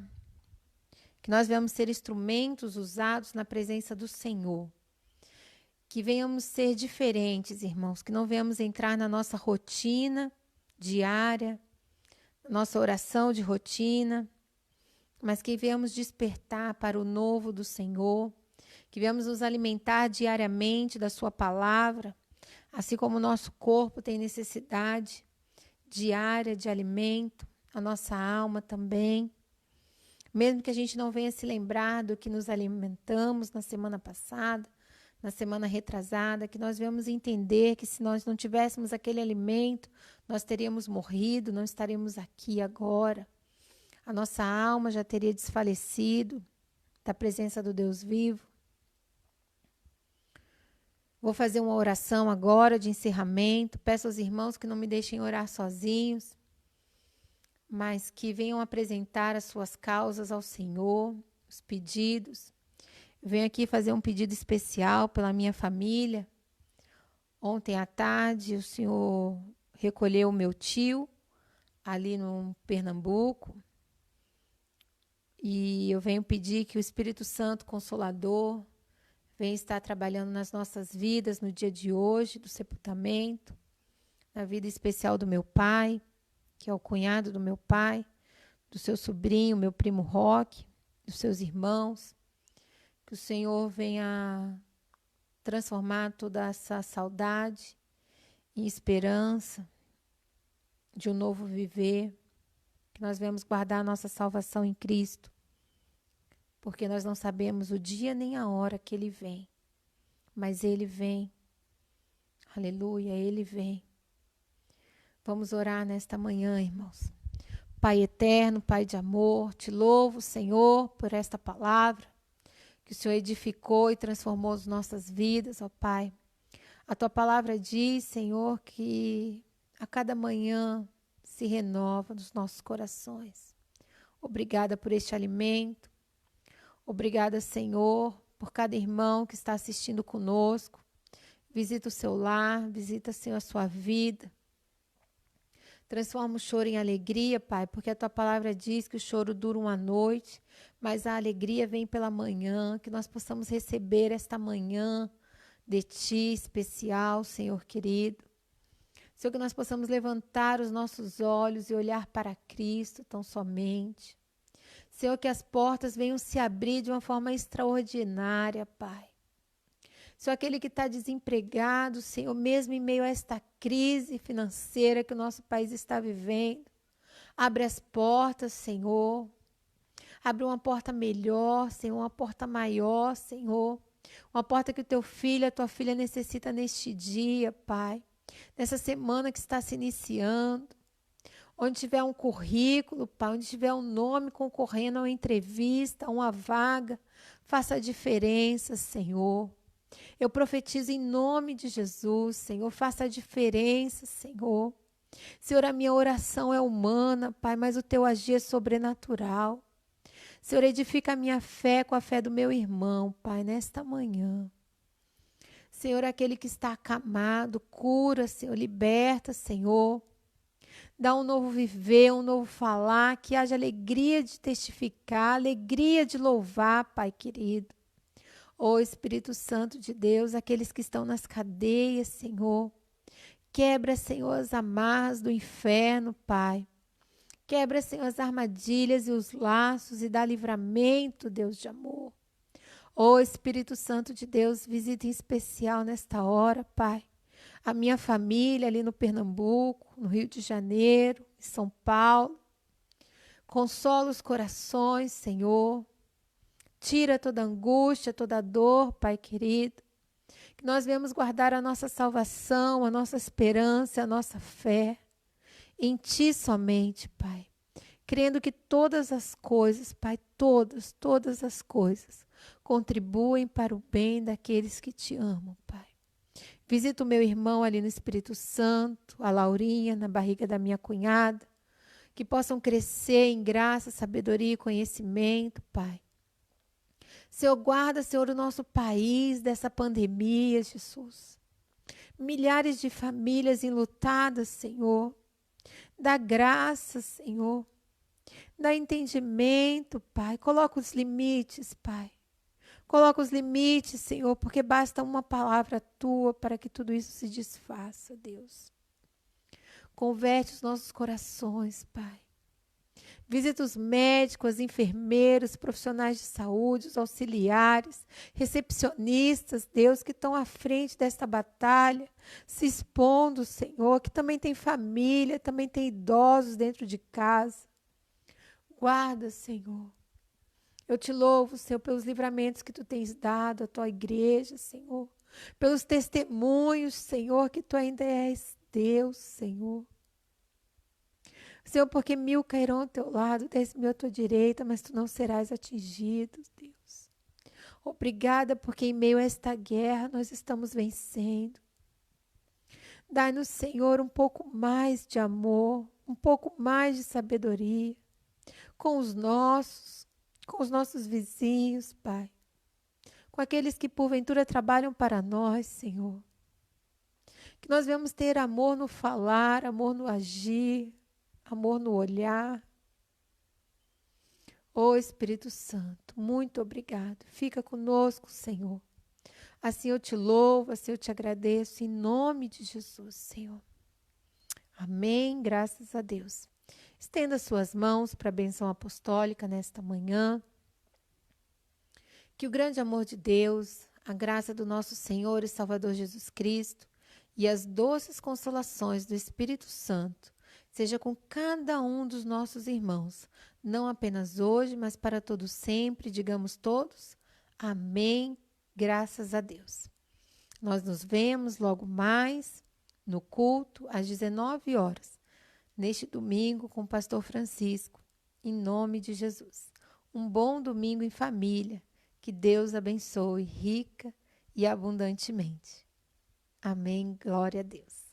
Que nós venhamos ser instrumentos usados na presença do Senhor. que venhamos ser diferentes, irmãos, que não venhamos entrar na nossa rotina diária, nossa oração de rotina, mas que venhamos despertar para o novo do Senhor, que venhamos nos alimentar diariamente da sua palavra, assim como o nosso corpo tem necessidade diária de alimento, a nossa alma também. Mesmo que a gente não venha se lembrar do que nos alimentamos na semana passada, na semana retrasada, que nós venhamos entender que se nós não tivéssemos aquele alimento, nós teríamos morrido, não estaríamos aqui agora. A nossa alma já teria desfalecido da presença do Deus vivo. Vou fazer uma oração agora de encerramento. Peço aos irmãos que não me deixem orar sozinhos, mas que venham apresentar as suas causas ao Senhor, os pedidos. Venho aqui fazer um pedido especial pela minha família. Ontem à tarde, o Senhor recolheu o meu tio ali no Pernambuco. E eu venho pedir que o Espírito Santo Consolador venha estar trabalhando nas nossas vidas no dia de hoje, do sepultamento, na vida especial do meu pai, que é o cunhado do meu pai, do seu sobrinho, meu primo Roque, dos seus irmãos. Que o Senhor venha transformar toda essa saudade em esperança de um novo viver. Que nós venhamos guardar a nossa salvação em Cristo, porque nós não sabemos o dia nem a hora que Ele vem, mas Ele vem. Aleluia, Ele vem. Vamos orar nesta manhã, irmãos. Pai eterno, Pai de amor, te louvo, Senhor, por esta palavra que o Senhor edificou e transformou as nossas vidas, ó Pai. A Tua palavra diz, Senhor, que a cada manhã se renova nos nossos corações. Obrigada por este alimento. Obrigada, Senhor, por cada irmão que está assistindo conosco. Visita o seu lar, visita, Senhor, a sua vida. Transforma o choro em alegria, Pai, porque a Tua palavra diz que o choro dura uma noite, mas a alegria vem pela manhã, que nós possamos receber esta manhã de Ti, especial, Senhor querido. Senhor, que nós possamos levantar os nossos olhos e olhar para Cristo tão somente. Senhor, que as portas venham se abrir de uma forma extraordinária, Pai. Senhor, aquele que está desempregado, Senhor, mesmo em meio a esta crise financeira que o nosso país está vivendo, abre as portas, Senhor. Abre uma porta melhor, Senhor, uma porta maior, Senhor. Uma porta que o teu filho, a tua filha necessita neste dia, Pai. Nessa semana que está se iniciando. Onde tiver um currículo, Pai, onde tiver um nome concorrendo a uma entrevista, a uma vaga, faça a diferença, Senhor. Eu profetizo em nome de Jesus, Senhor, faça a diferença, Senhor. Senhor, a minha oração é humana, Pai, mas o teu agir é sobrenatural. Senhor, edifica a minha fé com a fé do meu irmão, Pai, nesta manhã. Senhor, aquele que está acamado, cura, Senhor, liberta, Senhor. Dá um novo viver, um novo falar, que haja alegria de testificar, alegria de louvar, Pai querido. Ó Espírito Santo de Deus, aqueles que estão nas cadeias, Senhor. Quebra, Senhor, as amarras do inferno, Pai. Quebra, Senhor, as armadilhas e os laços e dá livramento, Deus de amor. Ó Espírito Santo de Deus, visita em especial nesta hora, Pai. A minha família ali no Pernambuco, no Rio de Janeiro, em São Paulo. Consola os corações, Senhor. Tira toda angústia, toda dor, Pai querido. Que nós venhamos guardar a nossa salvação, a nossa esperança, a nossa fé em Ti somente, Pai. Crendo que todas as coisas, Pai, todas as coisas contribuem para o bem daqueles que Te amam, Pai. Visita o meu irmão ali no Espírito Santo, a Laurinha, na barriga da minha cunhada, que possam crescer em graça, sabedoria e conhecimento, Pai. Senhor, guarda, Senhor, o nosso país dessa pandemia, Jesus. Milhares de famílias enlutadas, Senhor. Dá graça, Senhor. Dá entendimento, Pai. Coloca os limites, Pai. Coloca os limites, Senhor, porque basta uma palavra tua para que tudo isso se desfaça, Deus. Converte os nossos corações, Pai. Visita os médicos, os enfermeiros, profissionais de saúde, os auxiliares, recepcionistas, Deus, que estão à frente desta batalha, se expondo, Senhor, que também tem família, também tem idosos dentro de casa. Guarda, Senhor. Eu te louvo, Senhor, pelos livramentos que tu tens dado à tua igreja, Senhor. Pelos testemunhos, Senhor, que tu ainda és Deus, Senhor. Senhor, porque 1000 cairão ao teu lado, 10.000 à tua direita, mas tu não serás atingido, Deus. Obrigada, porque em meio a esta guerra nós estamos vencendo. Dai-nos, Senhor, um pouco mais de amor, um pouco mais de sabedoria com os nossos vizinhos, Pai. Com aqueles que porventura trabalham para nós, Senhor. Que nós venhamos ter amor no falar, amor no agir, amor no olhar. Ó Espírito Santo, muito obrigado. Fica conosco, Senhor. Assim eu te louvo, assim eu te agradeço, em nome de Jesus, Senhor. Amém, graças a Deus. Estenda suas mãos para a bênção apostólica nesta manhã. Que o grande amor de Deus, a graça do nosso Senhor e Salvador Jesus Cristo e as doces consolações do Espírito Santo seja com cada um dos nossos irmãos, não apenas hoje, mas para todo sempre. Digamos todos, amém, graças a Deus. Nós nos vemos logo mais no culto às 19 horas, neste domingo com o pastor Francisco, em nome de Jesus. Um bom domingo em família. Que Deus abençoe rica e abundantemente. Amém. Glória a Deus.